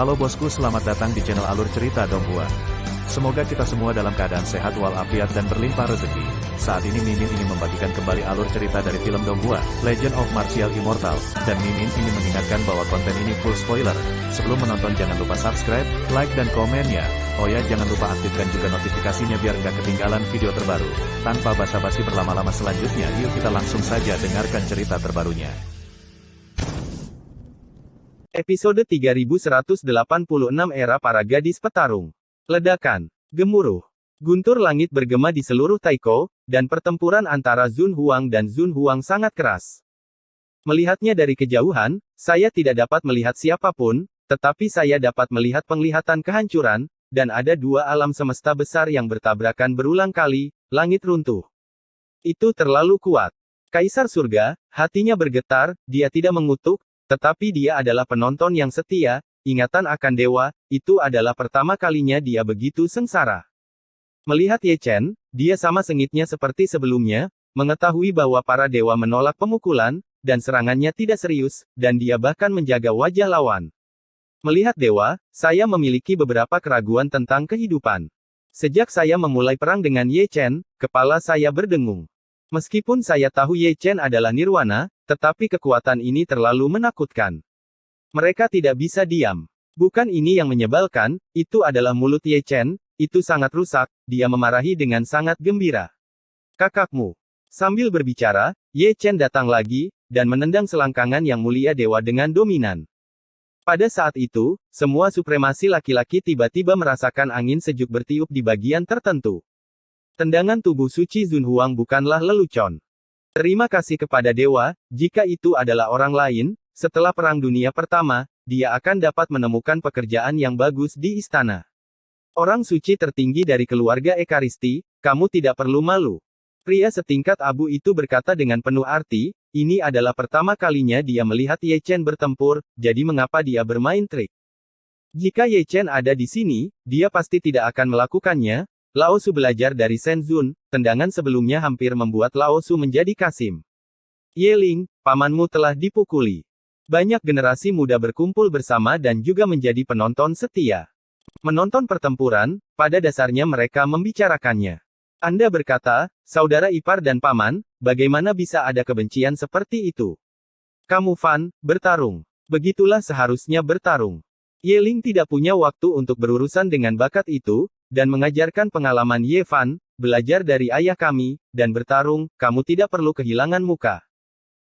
Halo bosku, selamat datang di channel Alur Cerita Donghua. Semoga kita semua dalam keadaan sehat walafiat dan berlimpah rezeki. Saat ini Mimin ingin membagikan kembali alur cerita dari film Donghua, Legend of Martial Immortal, dan Mimin ingin mengingatkan bahwa konten ini full spoiler. Sebelum menonton jangan lupa subscribe, like dan komen ya. Oh ya, jangan lupa aktifkan juga notifikasinya biar nggak ketinggalan video terbaru. Tanpa basa-basi berlama-lama selanjutnya, yuk kita langsung saja dengarkan cerita terbarunya. Episode 3186 Era Para Gadis Petarung. Ledakan. Gemuruh. Guntur langit bergema di seluruh Taiko, dan pertempuran antara Zun Huang dan Zun Huang sangat keras. Melihatnya dari kejauhan, saya tidak dapat melihat siapapun, tetapi saya dapat melihat penglihatan kehancuran, dan ada dua alam semesta besar yang bertabrakan berulang kali, langit runtuh. Itu terlalu kuat. Kaisar Surga, hatinya bergetar, dia tidak mengutuk, tetapi dia adalah penonton yang setia, ingatan akan dewa, itu adalah pertama kalinya dia begitu sengsara. Melihat Ye Chen, dia sama sengitnya seperti sebelumnya, mengetahui bahwa para dewa menolak pemukulan, dan serangannya tidak serius, dan dia bahkan menjaga wajah lawan. Melihat dewa, saya memiliki beberapa keraguan tentang kehidupan. Sejak saya memulai perang dengan Ye Chen, kepala saya berdengung. Meskipun saya tahu Ye Chen adalah nirwana, tetapi kekuatan ini terlalu menakutkan. Mereka tidak bisa diam. Bukan ini yang menyebalkan, itu adalah mulut Ye Chen, itu sangat rusak, dia memarahi dengan sangat gembira. Kakakmu. Sambil berbicara, Ye Chen datang lagi, dan menendang selangkangan yang mulia dewa dengan dominan. Pada saat itu, semua supremasi laki-laki tiba-tiba merasakan angin sejuk bertiup di bagian tertentu. Tendangan tubuh suci Zun Huang bukanlah lelucon. Terima kasih kepada dewa, jika itu adalah orang lain, setelah Perang Dunia Pertama, dia akan dapat menemukan pekerjaan yang bagus di istana. Orang suci tertinggi dari keluarga Ekaristi, kamu tidak perlu malu. Pria setingkat abu itu berkata dengan penuh arti, ini adalah pertama kalinya dia melihat Ye Chen bertempur, jadi mengapa dia bermain trik? Jika Ye Chen ada di sini, dia pasti tidak akan melakukannya. Lao Su belajar dari Shen Zun, tendangan sebelumnya hampir membuat Lao Su menjadi kasim. Ye Ling, pamanmu telah dipukuli. Banyak generasi muda berkumpul bersama dan juga menjadi penonton setia. Menonton pertempuran, pada dasarnya mereka membicarakannya. Anda berkata, saudara ipar dan paman, bagaimana bisa ada kebencian seperti itu? Kamu Fan, bertarung. Begitulah seharusnya bertarung. Ye Ling tidak punya waktu untuk berurusan dengan bakat itu, dan mengajarkan pengalaman Ye Fan, belajar dari ayah kami, dan bertarung, kamu tidak perlu kehilangan muka.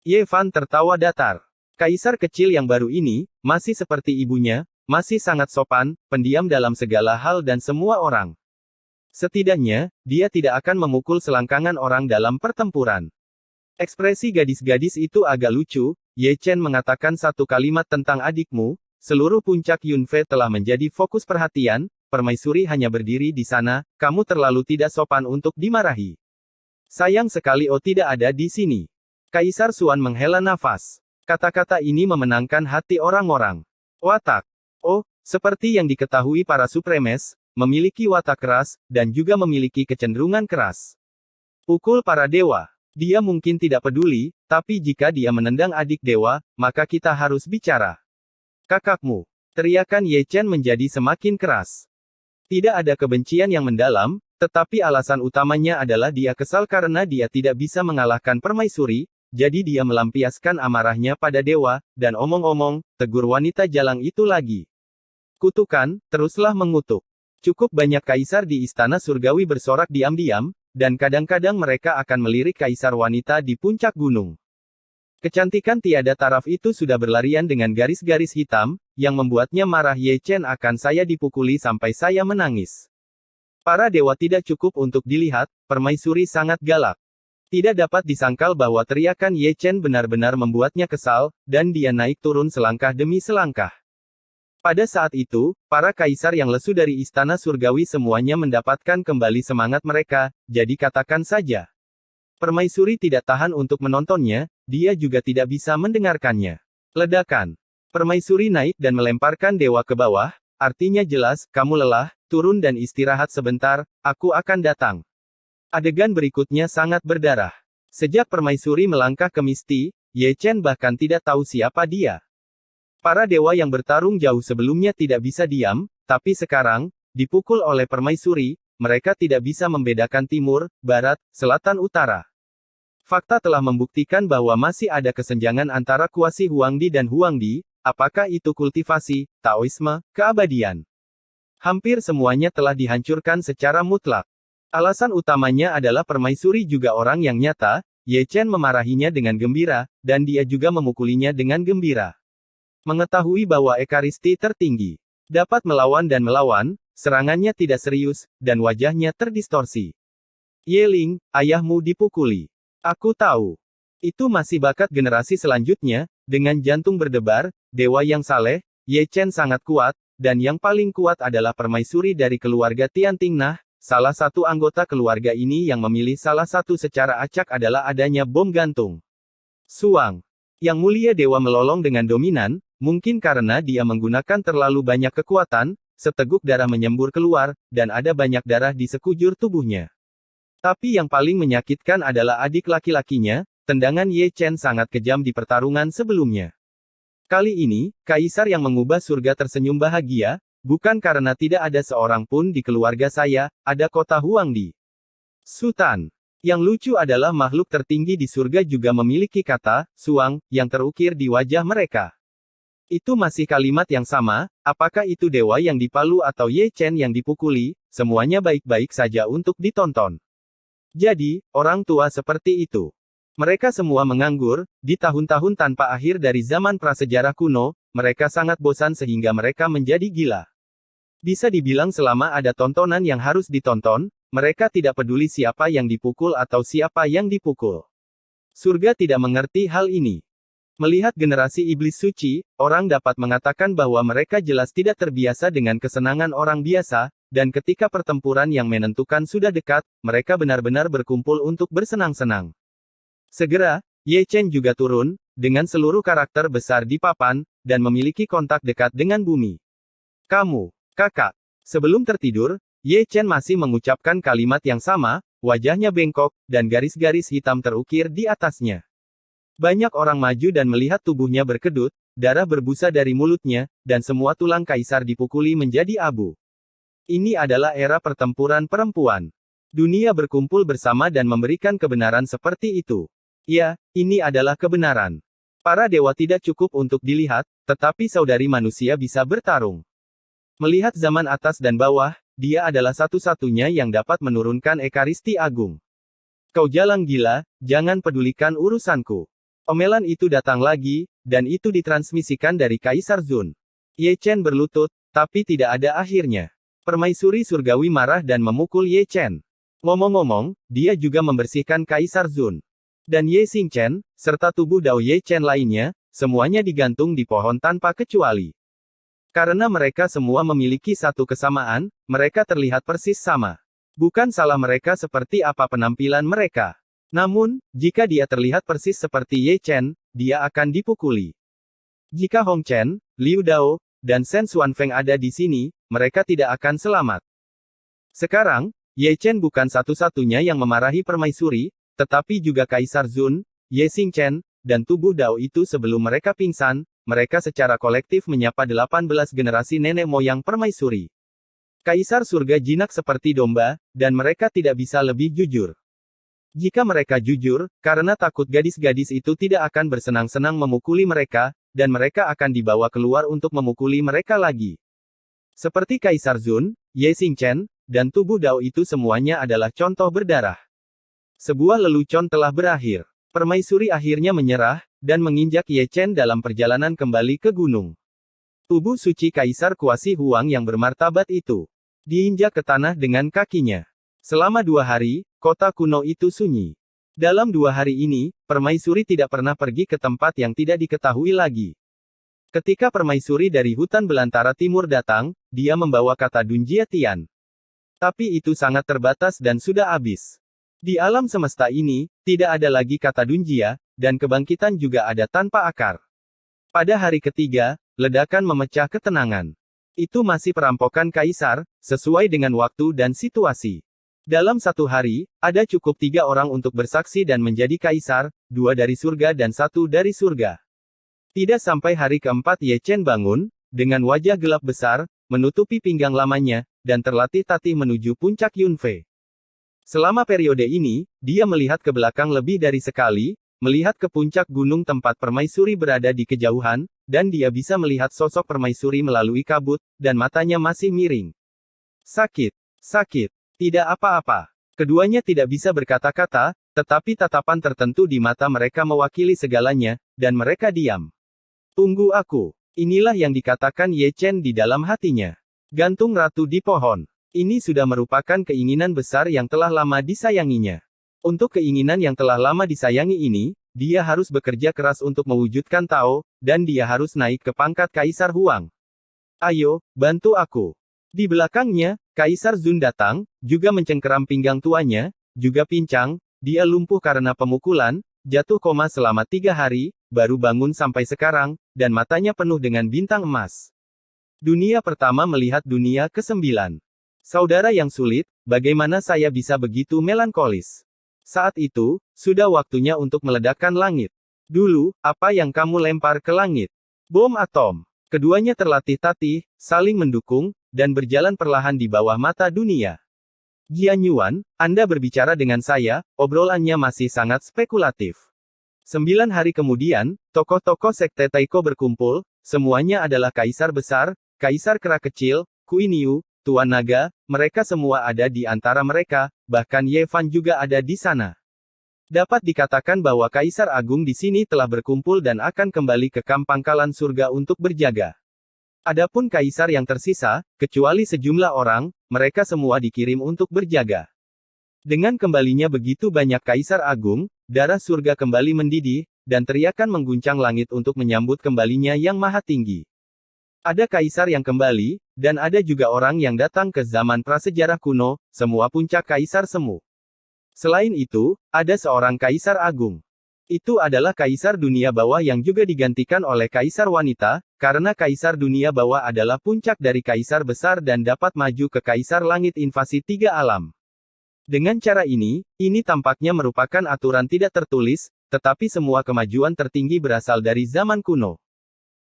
Ye Fan tertawa datar. Kaisar kecil yang baru ini, masih seperti ibunya, masih sangat sopan, pendiam dalam segala hal dan semua orang. Setidaknya, dia tidak akan memukul selangkangan orang dalam pertempuran. Ekspresi gadis-gadis itu agak lucu, Ye Chen mengatakan satu kalimat tentang adikmu, seluruh puncak Yunfe telah menjadi fokus perhatian, Permaisuri hanya berdiri di sana, kamu terlalu tidak sopan untuk dimarahi. Sayang sekali Oh tidak ada di sini. Kaisar Xuan menghela nafas. Kata-kata ini memenangkan hati orang-orang. Watak. Oh, seperti yang diketahui para supremes, memiliki watak keras, dan juga memiliki kecenderungan keras. Pukul para dewa. Dia mungkin tidak peduli, tapi jika dia menendang adik dewa, maka kita harus bicara. Kakakmu. Teriakan Ye Chen menjadi semakin keras. Tidak ada kebencian yang mendalam, tetapi alasan utamanya adalah dia kesal karena dia tidak bisa mengalahkan permaisuri, jadi dia melampiaskan amarahnya pada dewa, dan omong-omong, tegur wanita jalang itu lagi. Kutukan, teruslah mengutuk. Cukup banyak kaisar di istana surgawi bersorak diam-diam, dan kadang-kadang mereka akan melirik kaisar wanita di puncak gunung. Kecantikan tiada taraf itu sudah berlarian dengan garis-garis hitam, yang membuatnya marah. Ye Chen akan saya dipukuli sampai saya menangis. Para dewa tidak cukup untuk dilihat, permaisuri sangat galak. Tidak dapat disangkal bahwa teriakan Ye Chen benar-benar membuatnya kesal, dan dia naik turun selangkah demi selangkah. Pada saat itu, para kaisar yang lesu dari istana surgawi semuanya mendapatkan kembali semangat mereka, jadi katakan saja. Permaisuri tidak tahan untuk menontonnya, dia juga tidak bisa mendengarkannya. Ledakan. Permaisuri naik dan melemparkan dewa ke bawah, artinya jelas, kamu lelah, turun dan istirahat sebentar, aku akan datang. Adegan berikutnya sangat berdarah. Sejak permaisuri melangkah ke Misty, Ye Chen bahkan tidak tahu siapa dia. Para dewa yang bertarung jauh sebelumnya tidak bisa diam, tapi sekarang, dipukul oleh permaisuri, mereka tidak bisa membedakan timur, barat, selatan, utara. Fakta telah membuktikan bahwa masih ada kesenjangan antara kuasi Huangdi dan Huangdi, apakah itu kultivasi, Taoisme, keabadian. Hampir semuanya telah dihancurkan secara mutlak. Alasan utamanya adalah permaisuri juga orang yang nyata, Ye Chen memarahinya dengan gembira, dan dia juga memukulinya dengan gembira. Mengetahui bahwa ekaristi tertinggi dapat melawan dan melawan, serangannya tidak serius, dan wajahnya terdistorsi. Ye Ling, ayahmu dipukuli. Aku tahu. Itu masih bakat generasi selanjutnya, dengan jantung berdebar, dewa yang saleh, Ye Chen sangat kuat, dan yang paling kuat adalah permaisuri dari keluarga Tiantingnah. Salah satu anggota keluarga ini yang memilih salah satu secara acak adalah adanya bom gantung. Suang. Yang mulia dewa melolong dengan dominan, mungkin karena dia menggunakan terlalu banyak kekuatan, seteguk darah menyembur keluar, dan ada banyak darah di sekujur tubuhnya. Tapi yang paling menyakitkan adalah adik laki-lakinya, tendangan Ye Chen sangat kejam di pertarungan sebelumnya. Kali ini, Kaisar yang mengubah surga tersenyum bahagia, bukan karena tidak ada seorang pun di keluarga saya, ada kota Huangdi. Sultan. Yang lucu adalah makhluk tertinggi di surga juga memiliki kata, suang, yang terukir di wajah mereka. Itu masih kalimat yang sama, apakah itu dewa yang dipalu atau Ye Chen yang dipukuli, semuanya baik-baik saja untuk ditonton. Jadi, orang tua seperti itu. Mereka semua menganggur, di tahun-tahun tanpa akhir dari zaman prasejarah kuno, mereka sangat bosan sehingga mereka menjadi gila. Bisa dibilang selama ada tontonan yang harus ditonton, mereka tidak peduli siapa yang dipukul atau siapa yang dipukul. Surga tidak mengerti hal ini. Melihat generasi iblis suci, orang dapat mengatakan bahwa mereka jelas tidak terbiasa dengan kesenangan orang biasa, dan ketika pertempuran yang menentukan sudah dekat, mereka benar-benar berkumpul untuk bersenang-senang. Segera, Ye Chen juga turun, dengan seluruh karakter besar di papan, dan memiliki kontak dekat dengan bumi. Kamu, kakak. Sebelum tertidur, Ye Chen masih mengucapkan kalimat yang sama, wajahnya bengkok, dan garis-garis hitam terukir di atasnya. Banyak orang maju dan melihat tubuhnya berkedut, darah berbusa dari mulutnya, dan semua tulang kaisar dipukuli menjadi abu. Ini adalah era pertempuran perempuan. Dunia berkumpul bersama dan memberikan kebenaran seperti itu. Ya, ini adalah kebenaran. Para dewa tidak cukup untuk dilihat, tetapi saudari manusia bisa bertarung. Melihat zaman atas dan bawah, dia adalah satu-satunya yang dapat menurunkan ekaristi agung. Kau jalang gila, jangan pedulikan urusanku. Omelan itu datang lagi, dan itu ditransmisikan dari Kaisar Zun. Ye Chen berlutut, tapi tidak ada akhirnya. Permaisuri surgawi marah dan memukul Ye Chen. Ngomong-ngomong, dia juga membersihkan Kaisar Zun. Dan Ye Xingchen, serta tubuh Dao Ye Chen lainnya, semuanya digantung di pohon tanpa kecuali. Karena mereka semua memiliki satu kesamaan, mereka terlihat persis sama. Bukan salah mereka seperti apa penampilan mereka. Namun, jika dia terlihat persis seperti Ye Chen, dia akan dipukuli. Jika Hong Chen, Liu Dao, dan Shen Xuanfeng ada di sini, mereka tidak akan selamat. Sekarang, Ye Chen bukan satu-satunya yang memarahi permaisuri, tetapi juga Kaisar Zun, Ye Xingchen, dan tubuh Dao itu sebelum mereka pingsan, mereka secara kolektif menyapa 18 generasi nenek moyang permaisuri. Kaisar surga jinak seperti domba, dan mereka tidak bisa lebih jujur. Jika mereka jujur, karena takut gadis-gadis itu tidak akan bersenang-senang memukuli mereka, dan mereka akan dibawa keluar untuk memukuli mereka lagi. Seperti Kaisar Zun, Ye Xingchen, dan tubuh Dao itu semuanya adalah contoh berdarah. Sebuah lelucon telah berakhir. Permaisuri akhirnya menyerah, dan menginjak Ye Chen dalam perjalanan kembali ke gunung. Tubuh suci Kaisar Kuasi Huang yang bermartabat itu diinjak ke tanah dengan kakinya. Selama 2 hari, kota kuno itu sunyi. Dalam 2 hari ini, permaisuri tidak pernah pergi ke tempat yang tidak diketahui lagi. Ketika permaisuri dari hutan belantara timur datang, dia membawa kata Dunjia Tian. Tapi itu sangat terbatas dan sudah habis. Di alam semesta ini, tidak ada lagi kata Dunjia, dan kebangkitan juga ada tanpa akar. Pada hari ketiga, ledakan memecah ketenangan. Itu masih perampokan kaisar, sesuai dengan waktu dan situasi. Dalam 1 hari, ada cukup 3 orang untuk bersaksi dan menjadi kaisar, 2 dari surga dan 1 dari surga. Tidak sampai hari keempat Ye Chen bangun, dengan wajah gelap besar, menutupi pinggang lamanya, dan terlatih-tatih menuju puncak Yunfei. Selama periode ini, dia melihat ke belakang lebih dari sekali, melihat ke puncak gunung tempat permaisuri berada di kejauhan, dan dia bisa melihat sosok permaisuri melalui kabut, dan matanya masih miring. Sakit, sakit, tidak apa-apa. Keduanya tidak bisa berkata-kata, tetapi tatapan tertentu di mata mereka mewakili segalanya, dan mereka diam. Tunggu aku. Inilah yang dikatakan Ye Chen di dalam hatinya. Gantung ratu di pohon. Ini sudah merupakan keinginan besar yang telah lama disayanginya. Untuk keinginan yang telah lama disayangi ini, dia harus bekerja keras untuk mewujudkan Tao, dan dia harus naik ke pangkat Kaisar Huang. Ayo, bantu aku. Di belakangnya, Kaisar Zun datang, juga mencengkeram pinggang tuanya, juga pincang, dia lumpuh karena pemukulan, jatuh koma selama 3 hari, baru bangun sampai sekarang, dan matanya penuh dengan bintang emas. Dunia pertama melihat dunia ke-9. Saudara yang sulit, bagaimana saya bisa begitu melankolis? Saat itu, sudah waktunya untuk meledakkan langit. Dulu, apa yang kamu lempar ke langit? Bom atom. Keduanya terlatih-tatih, saling mendukung, dan berjalan perlahan di bawah mata dunia. Jian Yuan, Anda berbicara dengan saya, obrolannya masih sangat spekulatif. 9 hari kemudian, tokoh-tokoh sekte Taiko berkumpul, semuanya adalah kaisar besar, kaisar kera kecil, Queen Yu, Tuan Naga, mereka semua ada di antara mereka, bahkan Ye Fan juga ada di sana. Dapat dikatakan bahwa Kaisar Agung di sini telah berkumpul dan akan kembali ke kamp pangkalan surga untuk berjaga. Adapun kaisar yang tersisa, kecuali sejumlah orang, mereka semua dikirim untuk berjaga. Dengan kembalinya begitu banyak Kaisar Agung, darah surga kembali mendidih, dan teriakan mengguncang langit untuk menyambut kembalinya yang maha tinggi. Ada kaisar yang kembali, dan ada juga orang yang datang ke zaman prasejarah kuno, semua puncak kaisar semu. Selain itu, ada seorang kaisar agung. Itu adalah kaisar dunia bawah yang juga digantikan oleh kaisar wanita, karena kaisar dunia bawah adalah puncak dari kaisar besar dan dapat maju ke kaisar langit invasi 3 alam. Dengan cara ini tampaknya merupakan aturan tidak tertulis, tetapi semua kemajuan tertinggi berasal dari zaman kuno.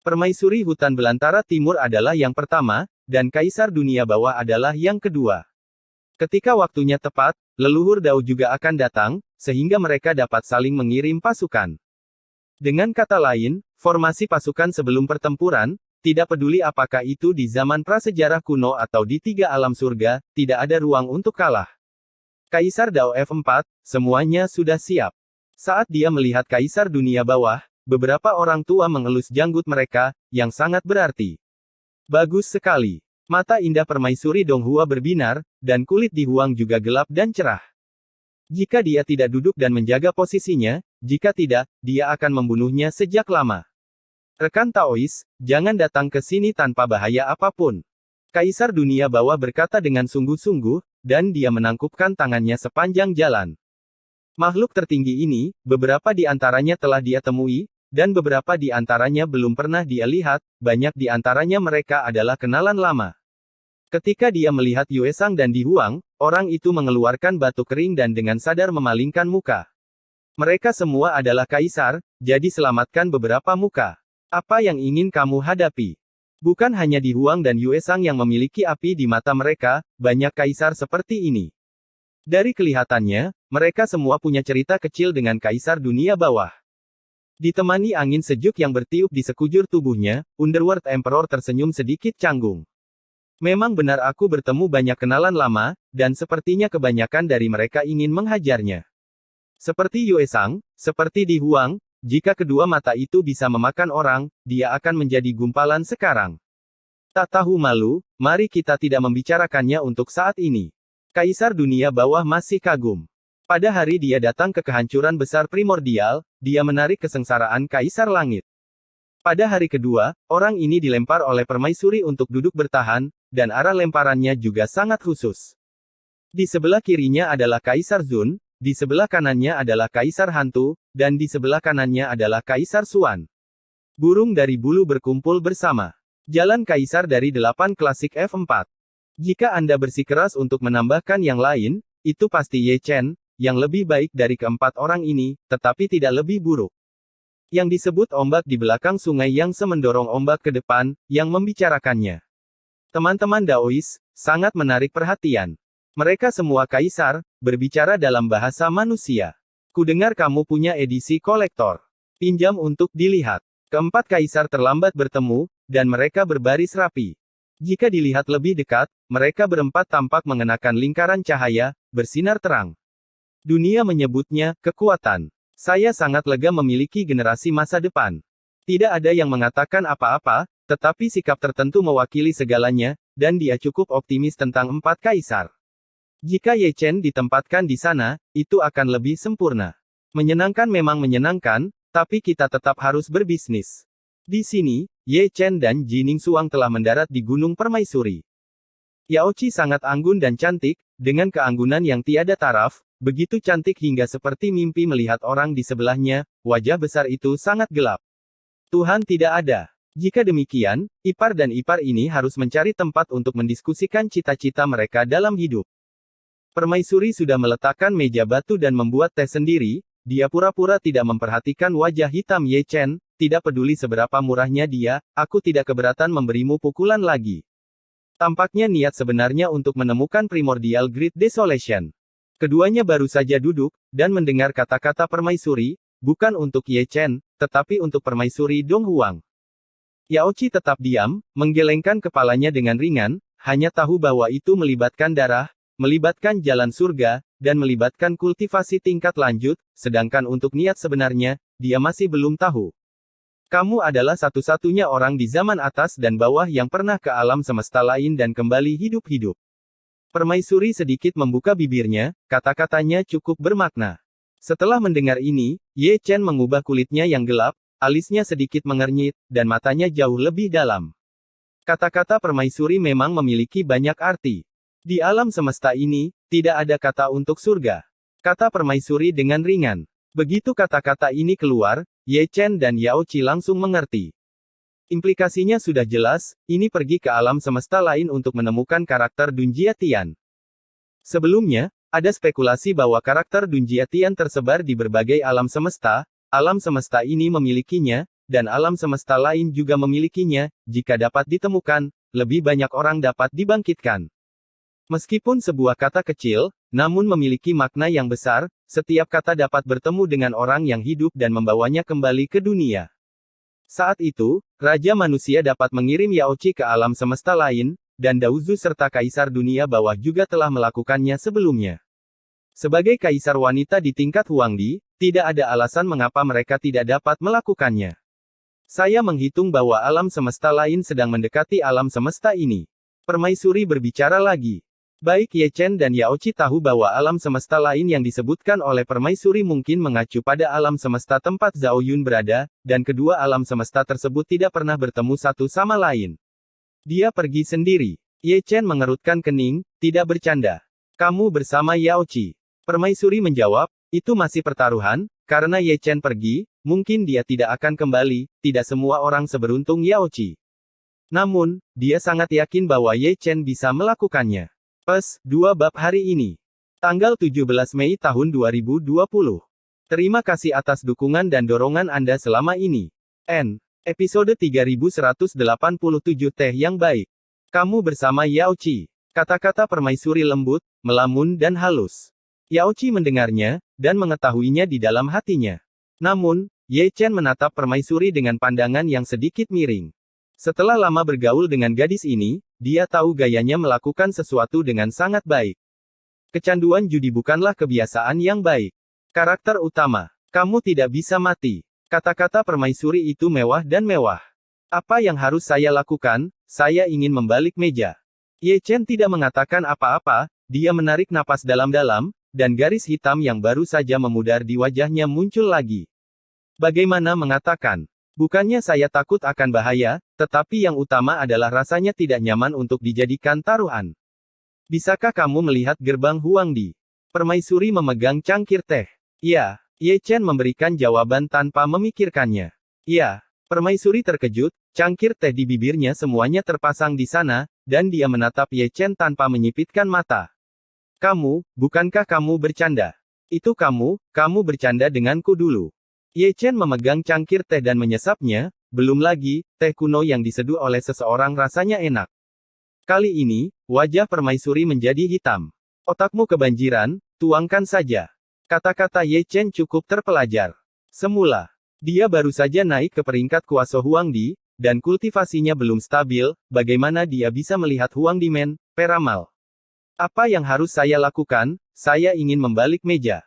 Permaisuri hutan belantara timur adalah yang pertama, dan kaisar dunia bawah adalah yang kedua. Ketika waktunya tepat, leluhur Dao juga akan datang, sehingga mereka dapat saling mengirim pasukan. Dengan kata lain, formasi pasukan sebelum pertempuran, tidak peduli apakah itu di zaman prasejarah kuno atau di 3 alam surga, tidak ada ruang untuk kalah. Kaisar Dao F4, semuanya sudah siap. Saat dia melihat kaisar dunia bawah, beberapa orang tua mengelus janggut mereka, yang sangat berarti. Bagus sekali. Mata indah permaisuri Donghua berbinar, dan kulit di Huang juga gelap dan cerah. Jika dia tidak duduk dan menjaga posisinya, jika tidak, dia akan membunuhnya sejak lama. Rekan Taois, jangan datang ke sini tanpa bahaya apapun. Kaisar dunia bawah berkata dengan sungguh-sungguh, dan dia menangkupkan tangannya sepanjang jalan. Makhluk tertinggi ini, beberapa di antaranya telah dia temui, dan beberapa di antaranya belum pernah dia lihat, banyak di antaranya mereka adalah kenalan lama. Ketika dia melihat Yue Sang dan Di Huang, orang itu mengeluarkan batu kering dan dengan sadar memalingkan muka. Mereka semua adalah kaisar, jadi selamatkan beberapa muka. Apa yang ingin kamu hadapi? Bukan hanya Di Huang dan Yue Sang yang memiliki api di mata mereka, banyak kaisar seperti ini. Dari kelihatannya, mereka semua punya cerita kecil dengan kaisar dunia bawah. Ditemani angin sejuk yang bertiup di sekujur tubuhnya, Underworld Emperor tersenyum sedikit canggung. Memang benar aku bertemu banyak kenalan lama, dan sepertinya kebanyakan dari mereka ingin menghajarnya. Seperti Yue Sang, seperti Di Huang, jika kedua mata itu bisa memakan orang, dia akan menjadi gumpalan sekarang. Tak tahu malu, mari kita tidak membicarakannya untuk saat ini. Kaisar dunia bawah masih kagum. Pada hari dia datang ke kehancuran besar primordial, dia menarik kesengsaraan Kaisar Langit. Pada hari kedua, orang ini dilempar oleh permaisuri untuk duduk bertahan, dan arah lemparannya juga sangat khusus. Di sebelah kirinya adalah Kaisar Zun, di sebelah kanannya adalah Kaisar Hantu, dan di sebelah kanannya adalah Kaisar Suan. Burung dari bulu berkumpul bersama. Jalan Kaisar dari 8 klasik F4. Jika Anda bersikeras untuk menambahkan yang lain, itu pasti Ye Chen, yang lebih baik dari keempat orang ini, tetapi tidak lebih buruk. Yang disebut ombak di belakang sungai yang mendorong ombak ke depan, yang membicarakannya. Teman-teman Daois, sangat menarik perhatian. Mereka semua kaisar, berbicara dalam bahasa manusia. Kudengar kamu punya edisi kolektor. Pinjam untuk dilihat. Keempat kaisar terlambat bertemu, dan mereka berbaris rapi. Jika dilihat lebih dekat, mereka berempat tampak mengenakan lingkaran cahaya, bersinar terang. Dunia menyebutnya kekuatan. Saya sangat lega memiliki generasi masa depan. Tidak ada yang mengatakan apa-apa, tetapi sikap tertentu mewakili segalanya, dan dia cukup optimis tentang empat kaisar. Jika Ye Chen ditempatkan di sana, itu akan lebih sempurna. Menyenangkan memang menyenangkan, tapi kita tetap harus berbisnis. Di sini, Ye Chen dan Jining Suang telah mendarat di Gunung Permaisuri. Yao Qi sangat anggun dan cantik, dengan keanggunan yang tiada taraf, begitu cantik hingga seperti mimpi melihat orang di sebelahnya, wajah besar itu sangat gelap. Tuhan tidak ada. Jika demikian, ipar dan ipar ini harus mencari tempat untuk mendiskusikan cita-cita mereka dalam hidup. Permaisuri sudah meletakkan meja batu dan membuat teh sendiri, dia pura-pura tidak memperhatikan wajah hitam Ye Chen, tidak peduli seberapa murahnya dia, aku tidak keberatan memberimu pukulan lagi. Tampaknya niat sebenarnya untuk menemukan Primordial Great Desolation. Keduanya baru saja duduk, dan mendengar kata-kata permaisuri, bukan untuk Ye Chen, tetapi untuk permaisuri Dong Huang. Yao Qi tetap diam, menggelengkan kepalanya dengan ringan, hanya tahu bahwa itu melibatkan darah, melibatkan jalan surga, dan melibatkan kultivasi tingkat lanjut, sedangkan untuk niat sebenarnya, dia masih belum tahu. Kamu adalah satu-satunya orang di zaman atas dan bawah yang pernah ke alam semesta lain dan kembali hidup-hidup. Permaisuri sedikit membuka bibirnya, kata-katanya cukup bermakna. Setelah mendengar ini, Ye Chen mengubah kulitnya yang gelap, alisnya sedikit mengernyit, dan matanya jauh lebih dalam. Kata-kata permaisuri memang memiliki banyak arti. Di alam semesta ini, tidak ada kata untuk surga. Kata permaisuri dengan ringan. Begitu kata-kata ini keluar, Ye Chen dan Yao Qi langsung mengerti. Implikasinya sudah jelas, ini pergi ke alam semesta lain untuk menemukan karakter Dun Jiatian. Sebelumnya, ada spekulasi bahwa karakter Dun Jiatian tersebar di berbagai alam semesta ini memilikinya, dan alam semesta lain juga memilikinya, jika dapat ditemukan, lebih banyak orang dapat dibangkitkan. Meskipun sebuah kata kecil, namun memiliki makna yang besar, setiap kata dapat bertemu dengan orang yang hidup dan membawanya kembali ke dunia. Saat itu, Raja Manusia dapat mengirim Yao Qi ke alam semesta lain, dan Daozu serta Kaisar Dunia Bawah juga telah melakukannya sebelumnya. Sebagai Kaisar wanita di tingkat Huangdi, tidak ada alasan mengapa mereka tidak dapat melakukannya. Saya menghitung bahwa alam semesta lain sedang mendekati alam semesta ini. Permaisuri berbicara lagi. Baik Ye Chen dan Yao Qi tahu bahwa alam semesta lain yang disebutkan oleh permaisuri mungkin mengacu pada alam semesta tempat Zhao Yun berada, dan kedua alam semesta tersebut tidak pernah bertemu satu sama lain. Dia pergi sendiri. Ye Chen mengerutkan kening, tidak bercanda. Kamu bersama Yao Qi. Permaisuri menjawab, itu masih pertaruhan, karena Ye Chen pergi, mungkin dia tidak akan kembali, tidak semua orang seberuntung Yao Qi. Namun, dia sangat yakin bahwa Ye Chen bisa melakukannya. Pes, 2 bab hari ini. Tanggal 17 Mei tahun 2020. Terima kasih atas dukungan dan dorongan Anda selama ini. Episode 3187 Teh yang Baik. Kamu bersama Yao Qi. Kata-kata permaisuri lembut, melamun dan halus. Yao Qi mendengarnya, dan mengetahuinya di dalam hatinya. Namun, Ye Chen menatap permaisuri dengan pandangan yang sedikit miring. Setelah lama bergaul dengan gadis ini, dia tahu gayanya melakukan sesuatu dengan sangat baik. Kecanduan judi bukanlah kebiasaan yang baik. Karakter utama. Kamu tidak bisa mati. Kata-kata permaisuri itu mewah dan mewah. Apa yang harus saya lakukan? Saya ingin membalik meja. Ye Chen tidak mengatakan apa-apa, dia menarik napas dalam-dalam, dan garis hitam yang baru saja memudar di wajahnya muncul lagi. Bagaimana mengatakan? Bukannya saya takut akan bahaya, tetapi yang utama adalah rasanya tidak nyaman untuk dijadikan taruhan. Bisakah kamu melihat gerbang Huangdi? Permaisuri memegang cangkir teh. Ya, Ye Chen memberikan jawaban tanpa memikirkannya. Ya, permaisuri terkejut, cangkir teh di bibirnya semuanya terpasang di sana, dan dia menatap Ye Chen tanpa menyipitkan mata. Kamu, bukankah kamu bercanda? Itu kamu bercanda denganku dulu. Ye Chen memegang cangkir teh dan menyesapnya, belum lagi, teh kuno yang diseduh oleh seseorang rasanya enak. Kali ini, wajah permaisuri menjadi hitam. Otakmu kebanjiran, tuangkan saja. Kata-kata Ye Chen cukup terpelajar. Semula, dia baru saja naik ke peringkat kuasa Huangdi, dan kultivasinya belum stabil, bagaimana dia bisa melihat Huangdi Men, peramal. Apa yang harus saya lakukan? Saya ingin membalik meja.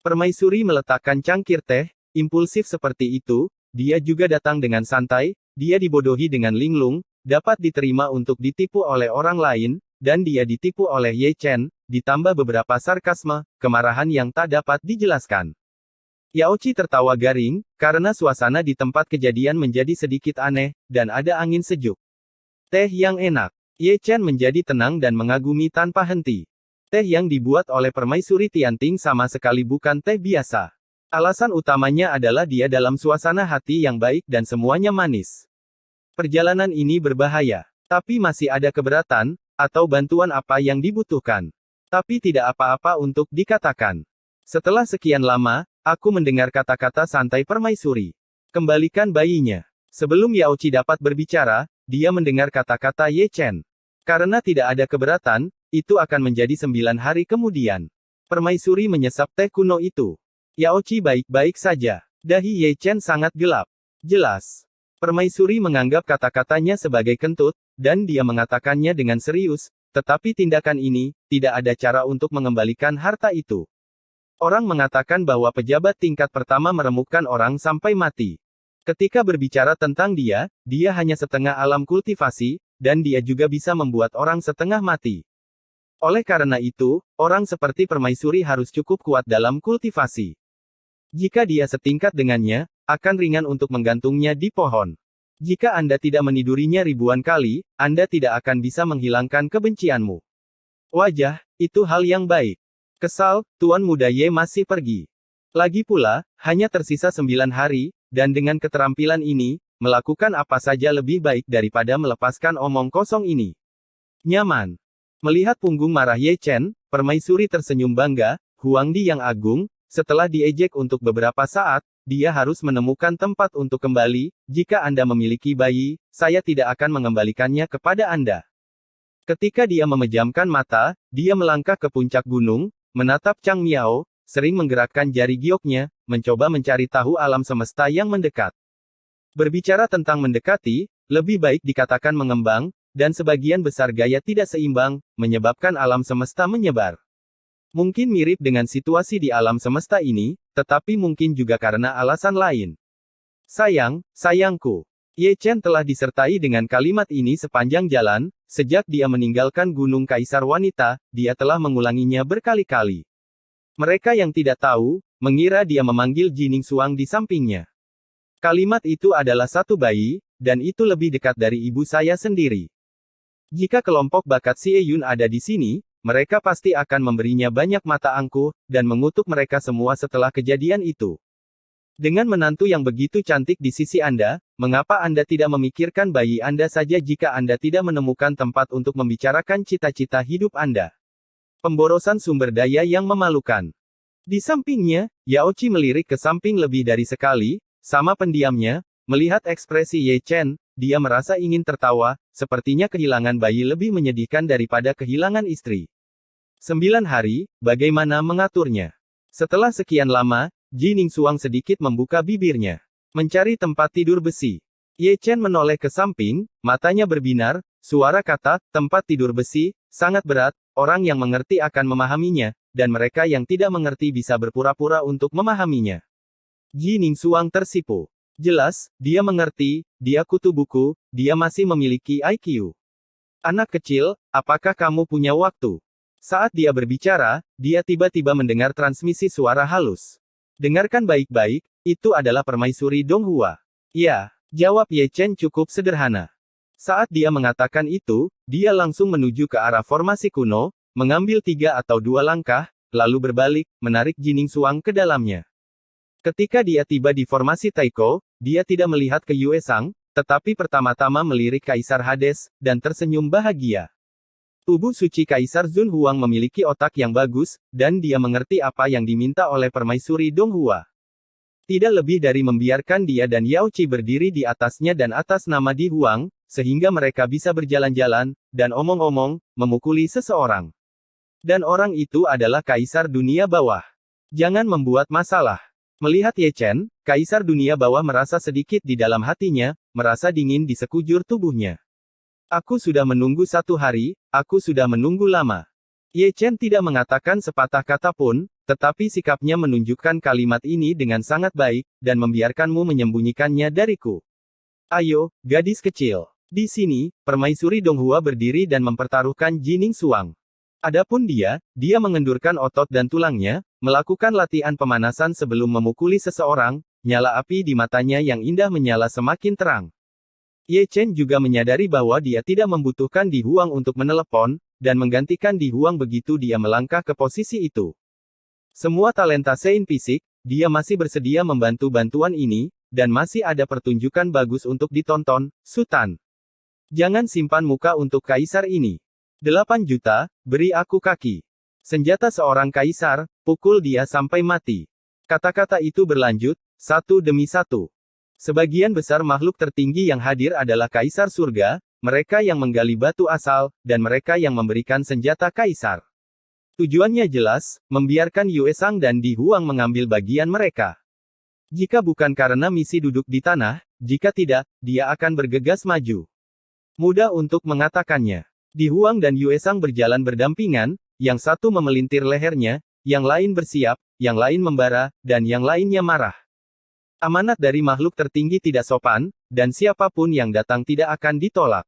Permaisuri meletakkan cangkir teh, impulsif seperti itu, dia juga datang dengan santai, dia dibodohi dengan linglung, dapat diterima untuk ditipu oleh orang lain, dan dia ditipu oleh Ye Chen, ditambah beberapa sarkasme, kemarahan yang tak dapat dijelaskan. Yao Qi tertawa garing, karena suasana di tempat kejadian menjadi sedikit aneh, dan ada angin sejuk. Teh yang enak. Ye Chen menjadi tenang dan mengagumi tanpa henti. Teh yang dibuat oleh permaisuri Tianting sama sekali bukan teh biasa. Alasan utamanya adalah dia dalam suasana hati yang baik dan semuanya manis. Perjalanan ini berbahaya, tapi masih ada keberatan, atau bantuan apa yang dibutuhkan. Tapi tidak apa-apa untuk dikatakan. Setelah sekian lama, aku mendengar kata-kata santai permaisuri. Kembalikan bayinya. Sebelum Yao Qi dapat berbicara, dia mendengar kata-kata Ye Chen. Karena tidak ada keberatan, itu akan menjadi 9 hari kemudian. Permaisuri menyesap teh kuno itu. Yao Qi baik-baik saja. Dahi Ye Chen sangat gelap. Jelas. Permaisuri menganggap kata-katanya sebagai kentut, dan dia mengatakannya dengan serius, tetapi tindakan ini, tidak ada cara untuk mengembalikan harta itu. Orang mengatakan bahwa pejabat tingkat pertama meremukkan orang sampai mati. Ketika berbicara tentang dia hanya setengah alam kultivasi, dan dia juga bisa membuat orang setengah mati. Oleh karena itu, orang seperti permaisuri harus cukup kuat dalam kultivasi. Jika dia setingkat dengannya, akan ringan untuk menggantungnya di pohon. Jika Anda tidak menidurinya ribuan kali, Anda tidak akan bisa menghilangkan kebencianmu. Wajah, itu hal yang baik. Kesal, Tuan Muda Ye masih pergi. Lagi pula, hanya tersisa 9 hari, dan dengan keterampilan ini, melakukan apa saja lebih baik daripada melepaskan omong kosong ini. Nyaman. Melihat punggung marah Ye Chen, permaisuri tersenyum bangga, Huangdi yang agung, setelah diejek untuk beberapa saat, dia harus menemukan tempat untuk kembali. Jika Anda memiliki bayi, saya tidak akan mengembalikannya kepada Anda. Ketika dia memejamkan mata, dia melangkah ke puncak gunung, menatap Chang Miao, sering menggerakkan jari gioknya, mencoba mencari tahu alam semesta yang mendekat. Berbicara tentang mendekati, lebih baik dikatakan mengembang, dan sebagian besar gaya tidak seimbang, menyebabkan alam semesta menyebar. Mungkin mirip dengan situasi di alam semesta ini, tetapi mungkin juga karena alasan lain. Sayangku. Ye Chen telah disertai dengan kalimat ini sepanjang jalan, sejak dia meninggalkan Gunung Kaisar Wanita, dia telah mengulanginya berkali-kali. Mereka yang tidak tahu, mengira dia memanggil Jining Suang di sampingnya. Kalimat itu adalah satu bayi, dan itu lebih dekat dari ibu saya sendiri. Jika kelompok bakat Xie Yun ada di sini, mereka pasti akan memberinya banyak mata angkuh, dan mengutuk mereka semua setelah kejadian itu. Dengan menantu yang begitu cantik di sisi Anda, mengapa Anda tidak memikirkan bayi Anda saja jika Anda tidak menemukan tempat untuk membicarakan cita-cita hidup Anda? Pemborosan sumber daya yang memalukan. Di sampingnya, Yao Qi melirik ke samping lebih dari sekali, sama pendiamnya, melihat ekspresi Ye Chen, dia merasa ingin tertawa, sepertinya kehilangan bayi lebih menyedihkan daripada kehilangan istri. 9 hari, bagaimana mengaturnya? Setelah sekian lama, Jining Suang sedikit membuka bibirnya. Mencari tempat tidur besi. Ye Chen menoleh ke samping, matanya berbinar, suara kata, tempat tidur besi, sangat berat, orang yang mengerti akan memahaminya, dan mereka yang tidak mengerti bisa berpura-pura untuk memahaminya. Jining Suang tersipu. Jelas, dia mengerti, dia kutu buku, dia masih memiliki IQ. Anak kecil, apakah kamu punya waktu? Saat dia berbicara, dia tiba-tiba mendengar transmisi suara halus. Dengarkan baik-baik, itu adalah permaisuri Donghua. Ya, jawab Ye Chen cukup sederhana. Saat dia mengatakan itu, dia langsung menuju ke arah formasi kuno, mengambil 3 atau 2 langkah, lalu berbalik, menarik Jining Suang ke dalamnya. Ketika dia tiba di formasi Taiko, dia tidak melihat ke Yue Sang, tetapi pertama-tama melirik Kaisar Hades, dan tersenyum bahagia. Tubuh suci Kaisar Zun Huang memiliki otak yang bagus, dan dia mengerti apa yang diminta oleh permaisuri Donghua. Tidak lebih dari membiarkan dia dan Yao Qi berdiri di atasnya dan atas nama Di Huang, sehingga mereka bisa berjalan-jalan, dan omong-omong, memukuli seseorang. Dan orang itu adalah Kaisar Dunia Bawah. Jangan membuat masalah. Melihat Ye Chen, Kaisar Dunia Bawah merasa sedikit di dalam hatinya, merasa dingin di sekujur tubuhnya. Aku sudah menunggu 1 hari, aku sudah menunggu lama. Ye Chen tidak mengatakan sepatah kata pun, tetapi sikapnya menunjukkan kalimat ini dengan sangat baik, dan membiarkanmu menyembunyikannya dariku. Ayo, gadis kecil. Di sini, Permaisuri Donghua berdiri dan mempertaruhkan Jining Suang. Adapun dia mengendurkan otot dan tulangnya, melakukan latihan pemanasan sebelum memukuli seseorang, nyala api di matanya yang indah menyala semakin terang. Ye Chen juga menyadari bahwa dia tidak membutuhkan Di Huang untuk menelepon, dan menggantikan Di Huang begitu dia melangkah ke posisi itu. Semua talenta Sein fisik, dia masih bersedia membantu bantuan ini, dan masih ada pertunjukan bagus untuk ditonton, Sultan. Jangan simpan muka untuk kaisar ini. 8 juta, beri aku kaki. Senjata seorang kaisar, pukul dia sampai mati. Kata-kata itu berlanjut, satu demi satu. Sebagian besar makhluk tertinggi yang hadir adalah kaisar surga, mereka yang menggali batu asal, dan mereka yang memberikan senjata kaisar. Tujuannya jelas, membiarkan Yue Sang dan Di Huang mengambil bagian mereka. Jika bukan karena misi duduk di tanah, jika tidak, dia akan bergegas maju. Mudah untuk mengatakannya. Di Huang dan Yue Sang berjalan berdampingan, yang satu memelintir lehernya, yang lain bersiap, yang lain membara, dan yang lainnya marah. Amanat dari makhluk tertinggi tidak sopan, dan siapapun yang datang tidak akan ditolak.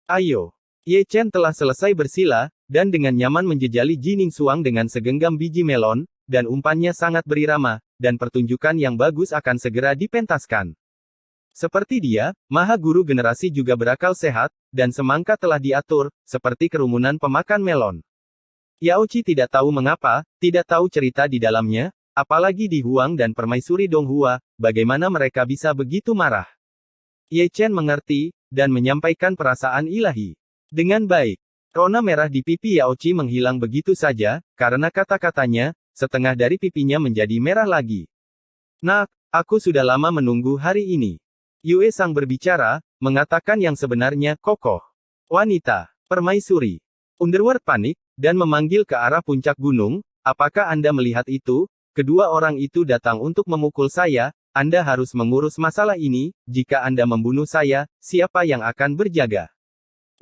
Ayo. Ye Chen telah selesai bersila, dan dengan nyaman menjejali Jining Suang dengan segenggam biji melon, dan umpannya sangat berirama, dan pertunjukan yang bagus akan segera dipentaskan. Seperti dia, Maha Guru generasi juga berakal sehat, dan semangka telah diatur, seperti kerumunan pemakan melon. Yao Qi tidak tahu mengapa, tidak tahu cerita di dalamnya, apalagi Di Huang dan Permaisuri Donghua, bagaimana mereka bisa begitu marah. Ye Chen mengerti, dan menyampaikan perasaan ilahi. Dengan baik. Rona merah di pipi Yao Qi menghilang begitu saja, karena kata-katanya, setengah dari pipinya menjadi merah lagi. Nak, aku sudah lama menunggu hari ini. Yue Sang berbicara, mengatakan yang sebenarnya, kokoh. Wanita, permaisuri. Underworld panik, dan memanggil ke arah puncak gunung, apakah Anda melihat itu? Kedua orang itu datang untuk memukul saya, Anda harus mengurus masalah ini, jika Anda membunuh saya, siapa yang akan berjaga?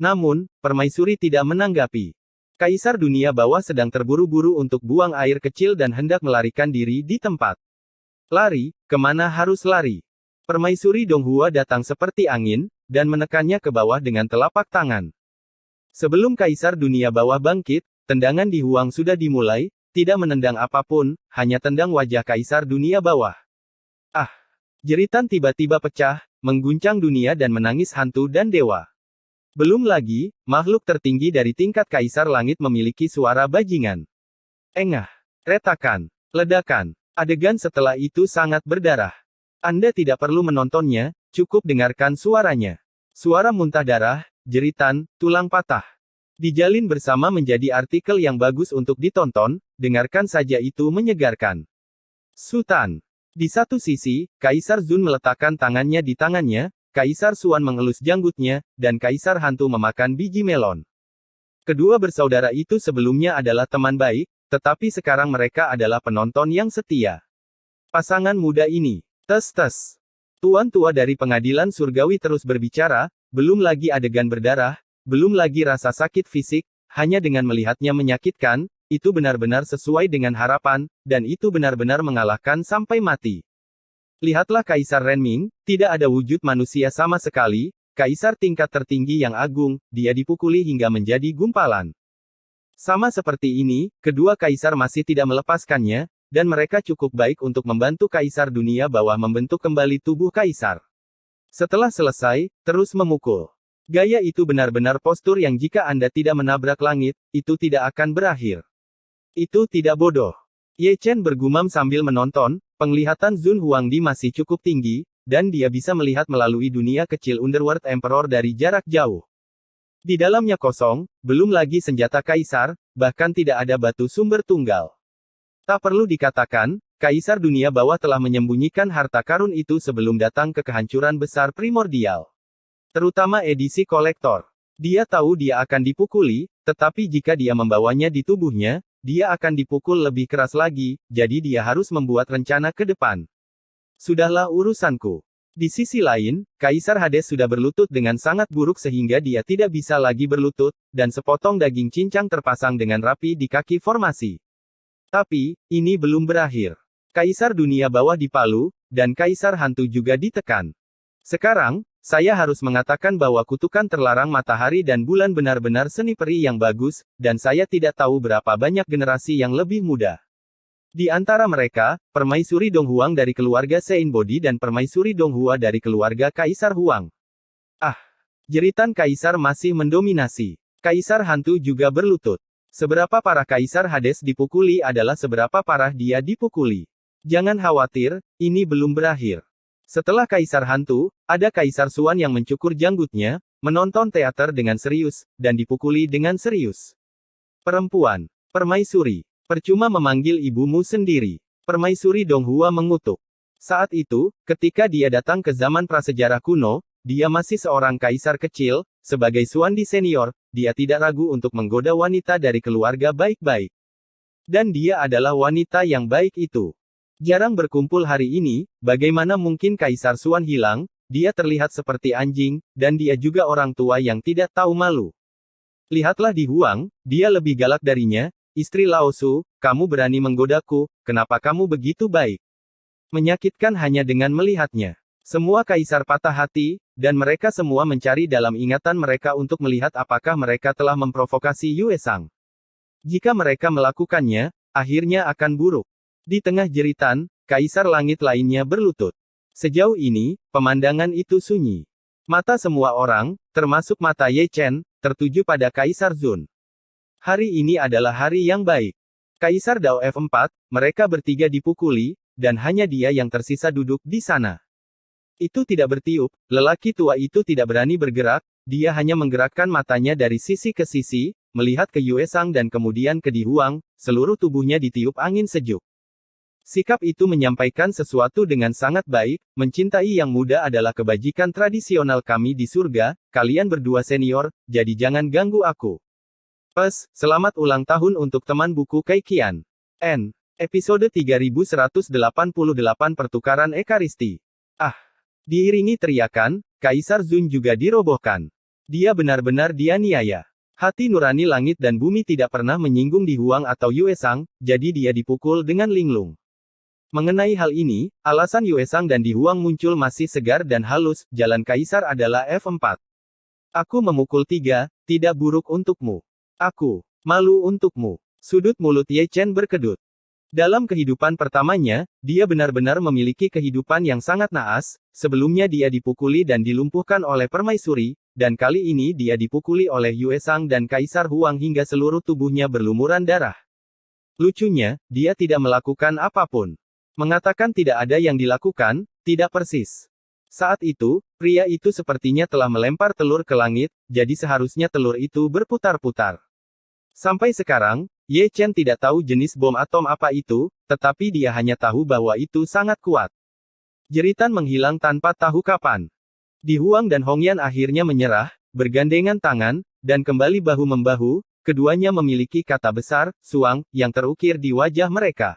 Namun, permaisuri tidak menanggapi. Kaisar Dunia Bawah sedang terburu-buru untuk buang air kecil dan hendak melarikan diri di tempat. Lari, kemana harus lari? Permaisuri Donghua datang seperti angin, dan menekannya ke bawah dengan telapak tangan. Sebelum Kaisar Dunia Bawah bangkit, tendangan Di Huang sudah dimulai, tidak menendang apapun, hanya tendang wajah Kaisar Dunia Bawah. Ah! Jeritan tiba-tiba pecah, mengguncang dunia dan menangis hantu dan dewa. Belum lagi, makhluk tertinggi dari tingkat Kaisar Langit memiliki suara bajingan. Engah! Retakan! Ledakan! Adegan setelah itu sangat berdarah. Anda tidak perlu menontonnya, cukup dengarkan suaranya. Suara muntah darah, jeritan, tulang patah. Dijalin bersama menjadi artikel yang bagus untuk ditonton, dengarkan saja itu menyegarkan. Sultan. Di satu sisi, Kaisar Zun meletakkan tangannya di tangannya, Kaisar Suan mengelus janggutnya, dan Kaisar Hantu memakan biji melon. Kedua bersaudara itu sebelumnya adalah teman baik, tetapi sekarang mereka adalah penonton yang setia. Pasangan muda ini. Tes. Tuan tua dari pengadilan surgawi terus berbicara, belum lagi adegan berdarah, belum lagi rasa sakit fisik, hanya dengan melihatnya menyakitkan, itu benar-benar sesuai dengan harapan, dan itu benar-benar mengalahkan sampai mati. Lihatlah Kaisar Renming, tidak ada wujud manusia sama sekali, kaisar tingkat tertinggi yang agung, dia dipukuli hingga menjadi gumpalan. Sama seperti ini, kedua kaisar masih tidak melepaskannya, dan mereka cukup baik untuk membantu Kaisar Dunia Bawah membentuk kembali tubuh kaisar. Setelah selesai, terus memukul. Gaya itu benar-benar postur yang jika Anda tidak menabrak langit, itu tidak akan berakhir. Itu tidak bodoh. Ye Chen bergumam sambil menonton, penglihatan Zun Huangdi masih cukup tinggi, dan dia bisa melihat melalui dunia kecil Underworld Emperor dari jarak jauh. Di dalamnya kosong, belum lagi senjata kaisar, bahkan tidak ada batu sumber tunggal. Tak perlu dikatakan, Kaisar Dunia Bawah telah menyembunyikan harta karun itu sebelum datang ke kehancuran besar primordial. Terutama edisi kolektor. Dia tahu dia akan dipukuli, tetapi jika dia membawanya di tubuhnya, dia akan dipukul lebih keras lagi, jadi dia harus membuat rencana ke depan. Sudahlah urusanku. Di sisi lain, Kaisar Hades sudah berlutut dengan sangat buruk sehingga dia tidak bisa lagi berlutut, dan sepotong daging cincang terpasang dengan rapi di kaki formasi. Tapi, ini belum berakhir. Kaisar Dunia Bawah dipalu, dan Kaisar Hantu juga ditekan. Sekarang, saya harus mengatakan bahwa kutukan terlarang matahari dan bulan benar-benar seni peri yang bagus, dan saya tidak tahu berapa banyak generasi yang lebih muda. Di antara mereka, Permaisuri Donghuang dari keluarga Sein Bodi dan Permaisuri Donghua dari keluarga Kaisar Huang. Ah! Jeritan Kaisar masih mendominasi. Kaisar Hantu juga berlutut. Seberapa parah Kaisar Hades dipukuli adalah seberapa parah dia dipukuli. Jangan khawatir, ini belum berakhir. Setelah Kaisar Hantu, ada Kaisar Suan yang mencukur janggutnya, menonton teater dengan serius, dan dipukuli dengan serius. Perempuan. Permaisuri. Percuma memanggil ibumu sendiri. Permaisuri Donghua mengutuk. Saat itu, ketika dia datang ke zaman prasejarah kuno, dia masih seorang kaisar kecil, sebagai Suandi senior, dia tidak ragu untuk menggoda wanita dari keluarga baik-baik. Dan dia adalah wanita yang baik itu. Jarang berkumpul hari ini, bagaimana mungkin Kaisar Suan hilang, dia terlihat seperti anjing, dan dia juga orang tua yang tidak tahu malu. Lihatlah di Huang, dia lebih galak darinya, istri Laosu, kamu berani menggodaku, kenapa kamu begitu baik? Menyakitkan hanya dengan melihatnya. Semua kaisar patah hati, dan mereka semua mencari dalam ingatan mereka untuk melihat apakah mereka telah memprovokasi Yue Sang. Jika mereka melakukannya, akhirnya akan buruk. Di tengah jeritan, kaisar langit lainnya berlutut. Sejauh ini, pemandangan itu sunyi. Mata semua orang, termasuk mata Ye Chen, tertuju pada Kaisar Zun. Hari ini adalah hari yang baik. Kaisar Dao F4, mereka bertiga dipukuli, dan hanya dia yang tersisa duduk di sana. Itu tidak bertiup, lelaki tua itu tidak berani bergerak, dia hanya menggerakkan matanya dari sisi ke sisi, melihat ke Yue Sang dan kemudian ke Di Huang, seluruh tubuhnya ditiup angin sejuk. Sikap itu menyampaikan sesuatu dengan sangat baik, mencintai yang muda adalah kebajikan tradisional kami di surga, kalian berdua senior, jadi jangan ganggu aku. Selamat ulang tahun untuk teman buku Kaikian. N. Episode 3188 Pertukaran Ekaristi. Ah! Diiringi teriakan, Kaisar Zun juga dirobohkan. Dia benar-benar dianiaya. Hati nurani langit dan bumi tidak pernah menyinggung Di Huang atau Yue Sang, jadi dia dipukul dengan linglung. Mengenai hal ini, alasan Yue Sang dan Di Huang muncul masih segar dan halus, jalan Kaisar adalah F4. Aku memukul 3, tidak buruk untukmu. Aku malu untukmu. Sudut mulut Ye Chen berkedut. Dalam kehidupan pertamanya, dia benar-benar memiliki kehidupan yang sangat naas, sebelumnya dia dipukuli dan dilumpuhkan oleh permaisuri, dan kali ini dia dipukuli oleh Yue Sang dan Kaisar Huang hingga seluruh tubuhnya berlumuran darah. Lucunya, dia tidak melakukan apapun. Mengatakan tidak ada yang dilakukan, tidak persis. Saat itu, pria itu sepertinya telah melempar telur ke langit, jadi seharusnya telur itu berputar-putar. Sampai sekarang, Ye Chen tidak tahu jenis bom atom apa itu, tetapi dia hanya tahu bahwa itu sangat kuat. Jeritan menghilang tanpa tahu kapan. Di Huang dan Hongyan akhirnya menyerah, bergandengan tangan, dan kembali bahu-membahu, keduanya memiliki kata besar, suang, yang terukir di wajah mereka.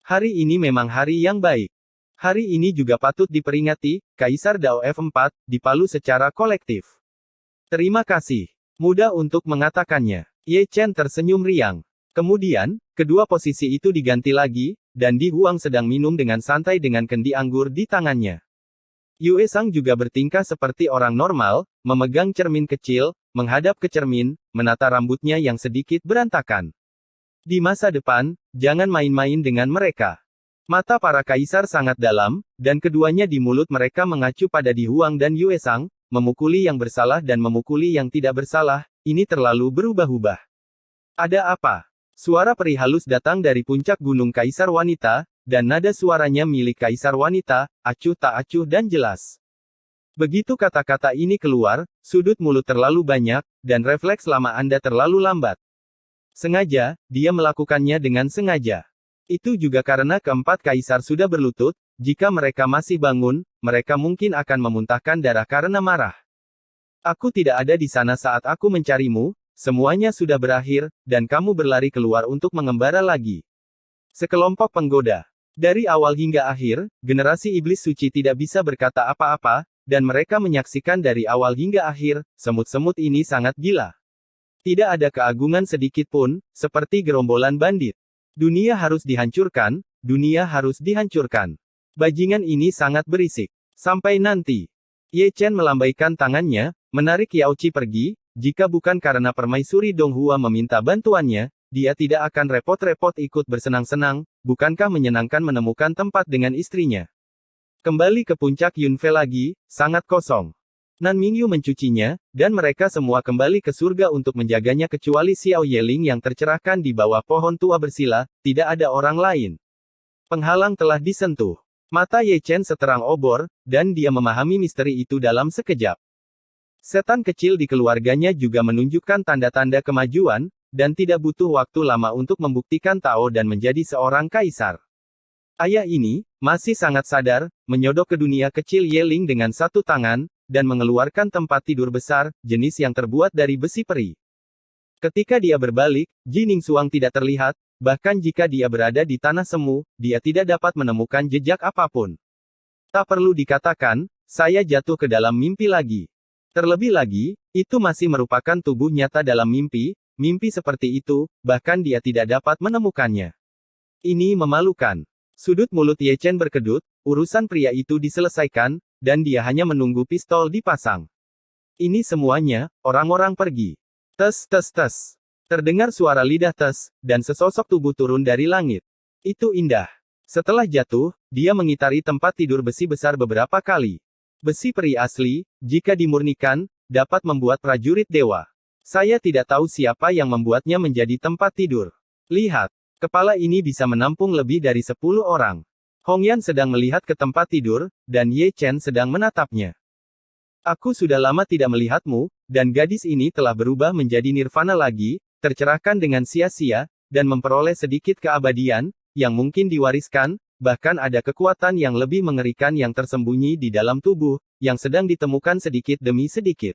Hari ini memang hari yang baik. Hari ini juga patut diperingati, Kaisar Dao F4, dipalu secara kolektif. Terima kasih. Mudah untuk mengatakannya. Ye Chen tersenyum riang. Kemudian, kedua posisi itu diganti lagi, dan Di Huang sedang minum dengan santai dengan kendi anggur di tangannya. Yue Sang juga bertingkah seperti orang normal, memegang cermin kecil, menghadap ke cermin, menata rambutnya yang sedikit berantakan. Di masa depan, jangan main-main dengan mereka. Mata para kaisar sangat dalam, dan keduanya di mulut mereka mengacu pada Di Huang dan Yue Sang, memukuli yang bersalah dan memukuli yang tidak bersalah, ini terlalu berubah-ubah. Ada apa? Suara peri halus datang dari puncak gunung Kaisar Wanita, dan nada suaranya milik Kaisar Wanita, acuh tak acuh dan jelas. Begitu kata-kata ini keluar, sudut mulut terlalu banyak, dan refleks lama Anda terlalu lambat. Sengaja, dia melakukannya dengan sengaja. Itu juga karena keempat kaisar sudah berlutut, jika mereka masih bangun, mereka mungkin akan memuntahkan darah karena marah. Aku tidak ada di sana saat aku mencarimu, semuanya sudah berakhir, dan kamu berlari keluar untuk mengembara lagi. Sekelompok penggoda. Dari awal hingga akhir, generasi iblis suci tidak bisa berkata apa-apa, dan mereka menyaksikan dari awal hingga akhir, semut-semut ini sangat gila. Tidak ada keagungan sedikit pun, seperti gerombolan bandit. Dunia harus dihancurkan, dunia harus dihancurkan. Bajingan ini sangat berisik. Sampai nanti. Ye Chen melambaikan tangannya, menarik Yao Qi pergi, jika bukan karena permaisuri Donghua meminta bantuannya, dia tidak akan repot-repot ikut bersenang-senang, bukankah menyenangkan menemukan tempat dengan istrinya. Kembali ke puncak Yunfe lagi, sangat kosong. Nan Mingyu mencucinya, dan mereka semua kembali ke surga untuk menjaganya kecuali Xiao Yeling yang tercerahkan di bawah pohon tua bersila, tidak ada orang lain. Penghalang telah disentuh. Mata Ye Chen seterang obor, dan dia memahami misteri itu dalam sekejap. Setan kecil di keluarganya juga menunjukkan tanda-tanda kemajuan, dan tidak butuh waktu lama untuk membuktikan Tao dan menjadi seorang kaisar. Ayah ini, masih sangat sadar, menyodok ke dunia kecil Yeling dengan satu tangan, dan mengeluarkan tempat tidur besar, jenis yang terbuat dari besi peri. Ketika dia berbalik, Ji Ningsuang tidak terlihat, bahkan jika dia berada di tanah semu, dia tidak dapat menemukan jejak apapun. Tak perlu dikatakan, saya jatuh ke dalam mimpi lagi. Terlebih lagi, itu masih merupakan tubuh nyata dalam mimpi, mimpi seperti itu, bahkan dia tidak dapat menemukannya. Ini memalukan. Sudut mulut Ye Chen berkedut, urusan pria itu diselesaikan, dan dia hanya menunggu pistol dipasang. Ini semuanya, orang-orang pergi. Tes tes tes. Terdengar suara lidah tes, dan sesosok tubuh turun dari langit. Itu indah. Setelah jatuh, dia mengitari tempat tidur besi besar beberapa kali. Besi peri asli, jika dimurnikan, dapat membuat prajurit dewa. Saya tidak tahu siapa yang membuatnya menjadi tempat tidur. Lihat, kepala ini bisa menampung lebih dari 10 orang. Hongyan sedang melihat ke tempat tidur, dan Ye Chen sedang menatapnya. Aku sudah lama tidak melihatmu, dan gadis ini telah berubah menjadi nirvana lagi, tercerahkan dengan sia-sia, dan memperoleh sedikit keabadian, yang mungkin diwariskan, bahkan ada kekuatan yang lebih mengerikan yang tersembunyi di dalam tubuh, yang sedang ditemukan sedikit demi sedikit.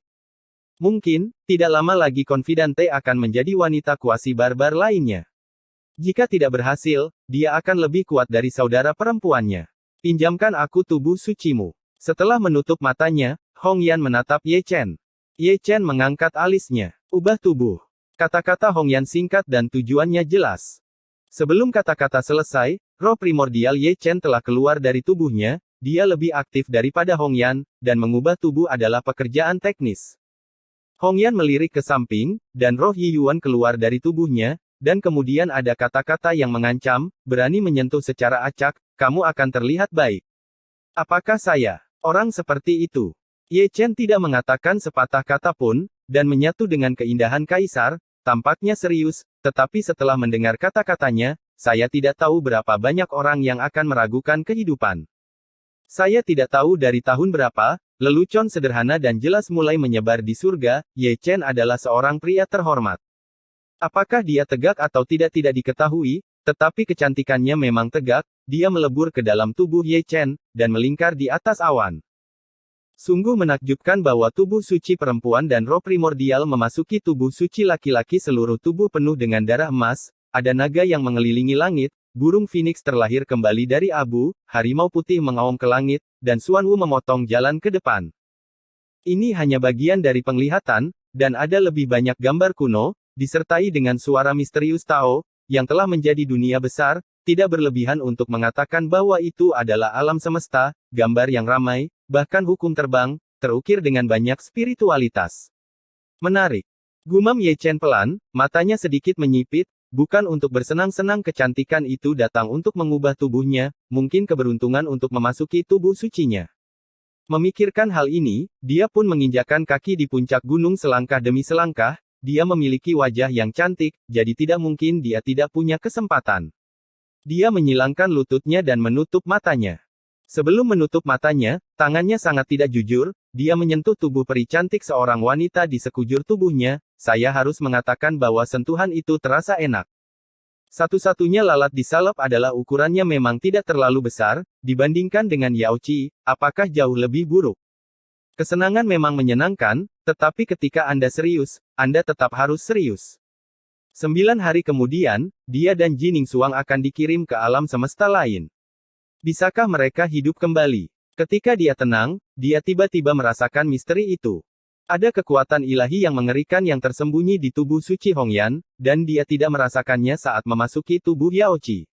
Mungkin, tidak lama lagi Confidante akan menjadi wanita kuasi barbar lainnya. Jika tidak berhasil, dia akan lebih kuat dari saudara perempuannya. Pinjamkan aku tubuh sucimu. Setelah menutup matanya, Hongyan menatap Ye Chen. Ye Chen mengangkat alisnya. Ubah tubuh. Kata-kata Hongyan singkat dan tujuannya jelas. Sebelum kata-kata selesai, roh primordial Ye Chen telah keluar dari tubuhnya, dia lebih aktif daripada Hongyan, dan mengubah tubuh adalah pekerjaan teknis. Hongyan melirik ke samping, dan roh Yi Yuan keluar dari tubuhnya, dan kemudian ada kata-kata yang mengancam, berani menyentuh secara acak, kamu akan terlihat baik. Apakah saya orang seperti itu? Ye Chen tidak mengatakan sepatah kata pun, dan menyatu dengan keindahan kaisar, tampaknya serius, tetapi setelah mendengar kata-katanya, saya tidak tahu berapa banyak orang yang akan meragukan kehidupan. Saya tidak tahu dari tahun berapa, lelucon sederhana dan jelas mulai menyebar di surga, Ye Chen adalah seorang pria terhormat. Apakah dia tegak atau tidak diketahui, tetapi kecantikannya memang tegak, dia melebur ke dalam tubuh Ye Chen, dan melingkar di atas awan. Sungguh menakjubkan bahwa tubuh suci perempuan dan roh primordial memasuki tubuh suci laki-laki seluruh tubuh penuh dengan darah emas, ada naga yang mengelilingi langit, burung phoenix terlahir kembali dari abu, harimau putih mengaum ke langit, dan Xuanwu memotong jalan ke depan. Ini hanya bagian dari penglihatan, dan ada lebih banyak gambar kuno, disertai dengan suara misterius Tao, yang telah menjadi dunia besar, tidak berlebihan untuk mengatakan bahwa itu adalah alam semesta, gambar yang ramai, bahkan hukum terbang, terukir dengan banyak spiritualitas. Menarik. Gumam Ye Chen pelan, matanya sedikit menyipit, bukan untuk bersenang-senang kecantikan itu datang untuk mengubah tubuhnya, mungkin keberuntungan untuk memasuki tubuh sucinya. Memikirkan hal ini, dia pun menginjakkan kaki di puncak gunung selangkah demi selangkah, dia memiliki wajah yang cantik, jadi tidak mungkin dia tidak punya kesempatan. Dia menyilangkan lututnya dan menutup matanya. Sebelum menutup matanya, tangannya sangat tidak jujur, dia menyentuh tubuh peri cantik seorang wanita di sekujur tubuhnya, saya harus mengatakan bahwa sentuhan itu terasa enak. Satu-satunya lalat di salep adalah ukurannya memang tidak terlalu besar, dibandingkan dengan Yaoci, apakah jauh lebih buruk. Kesenangan memang menyenangkan, tetapi ketika Anda serius, Anda tetap harus serius. 9 hari kemudian, dia dan Jining Suang akan dikirim ke alam semesta lain. Bisakah mereka hidup kembali? Ketika dia tenang, dia tiba-tiba merasakan misteri itu. Ada kekuatan ilahi yang mengerikan yang tersembunyi di tubuh suci Hongyan, dan dia tidak merasakannya saat memasuki tubuh Yaoci.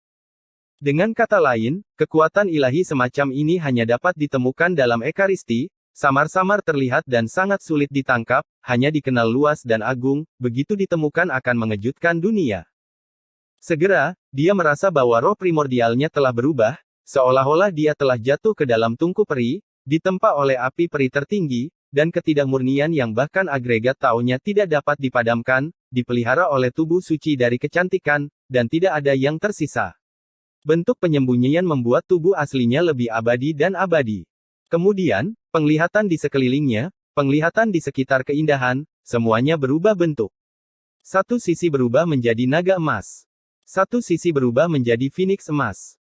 Dengan kata lain, kekuatan ilahi semacam ini hanya dapat ditemukan dalam Ekaristi, samar-samar terlihat dan sangat sulit ditangkap, hanya dikenal luas dan agung, begitu ditemukan akan mengejutkan dunia. Segera, dia merasa bahwa roh primordialnya telah berubah, seolah-olah dia telah jatuh ke dalam tungku peri, ditempa oleh api peri tertinggi, dan ketidakmurnian yang bahkan agregat Tao-nya tidak dapat dipadamkan, dipelihara oleh tubuh suci dari kecantikan, dan tidak ada yang tersisa. Bentuk penyembunyian membuat tubuh aslinya lebih abadi dan abadi. Kemudian, penglihatan di sekelilingnya, penglihatan di sekitar keindahan, semuanya berubah bentuk. Satu sisi berubah menjadi naga emas. Satu sisi berubah menjadi phoenix emas.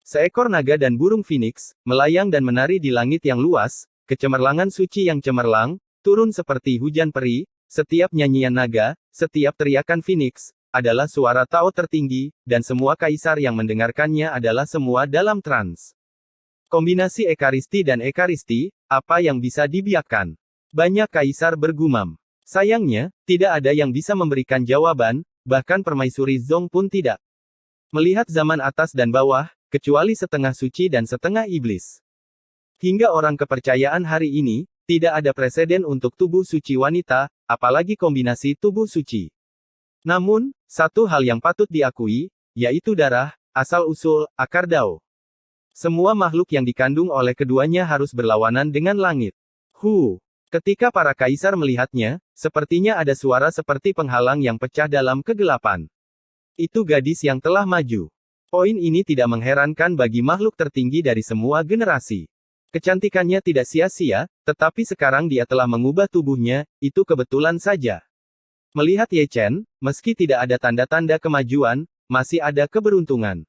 Seekor naga dan burung phoenix, melayang dan menari di langit yang luas, kecemerlangan suci yang cemerlang, turun seperti hujan peri, setiap nyanyian naga, setiap teriakan phoenix, adalah suara Tao tertinggi, dan semua kaisar yang mendengarkannya adalah semua dalam trans. Kombinasi Ekaristi dan Ekaristi, apa yang bisa dibiarkan? Banyak kaisar bergumam. Sayangnya, tidak ada yang bisa memberikan jawaban, bahkan permaisuri Zong pun tidak. Melihat zaman atas dan bawah, kecuali setengah suci dan setengah iblis. Hingga orang kepercayaan hari ini, tidak ada preseden untuk tubuh suci wanita, apalagi kombinasi tubuh suci. Namun, satu hal yang patut diakui, yaitu darah, asal-usul, akar Dao. Semua makhluk yang dikandung oleh keduanya harus berlawanan dengan langit. Ketika para kaisar melihatnya, sepertinya ada suara seperti penghalang yang pecah dalam kegelapan. Itu gadis yang telah maju. Poin ini tidak mengherankan bagi makhluk tertinggi dari semua generasi. Kecantikannya tidak sia-sia, tetapi sekarang dia telah mengubah tubuhnya, itu kebetulan saja. Melihat Ye Chen, meski tidak ada tanda-tanda kemajuan, masih ada keberuntungan.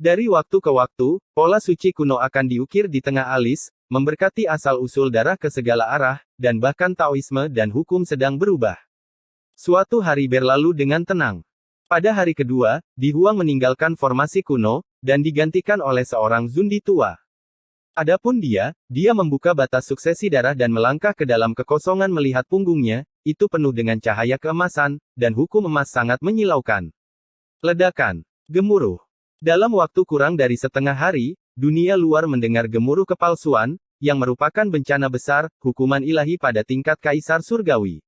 Dari waktu ke waktu, pola suci kuno akan diukir di tengah alis, memberkati asal-usul darah ke segala arah, dan bahkan Taoisme dan hukum sedang berubah. Suatu hari berlalu dengan tenang. Pada hari kedua, Di Huang meninggalkan formasi kuno, dan digantikan oleh seorang Zundi tua. Adapun dia membuka batas suksesi darah dan melangkah ke dalam kekosongan melihat punggungnya, itu penuh dengan cahaya keemasan, dan hukum emas sangat menyilaukan. Ledakan. Gemuruh. Dalam waktu kurang dari setengah hari, dunia luar mendengar gemuruh kepalsuan, yang merupakan bencana besar, hukuman ilahi pada tingkat kaisar surgawi.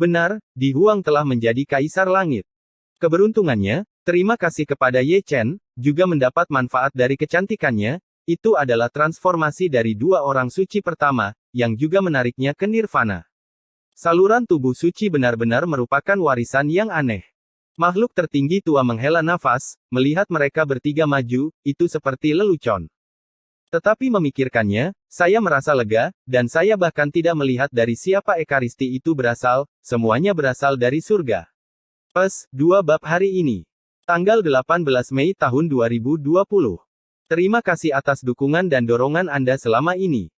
Benar, Di Huang telah menjadi kaisar langit. Keberuntungannya, terima kasih kepada Ye Chen, juga mendapat manfaat dari kecantikannya. Itu adalah transformasi dari dua orang suci pertama, yang juga menariknya ke nirvana. Saluran tubuh suci benar-benar merupakan warisan yang aneh. Makhluk tertinggi tua menghela nafas, melihat mereka bertiga maju, itu seperti lelucon. Tetapi memikirkannya, saya merasa lega, dan saya bahkan tidak melihat dari siapa Ekaristi itu berasal, semuanya berasal dari surga. 2 bab hari ini. Tanggal 18 Mei tahun 2020. Terima kasih atas dukungan dan dorongan Anda selama ini.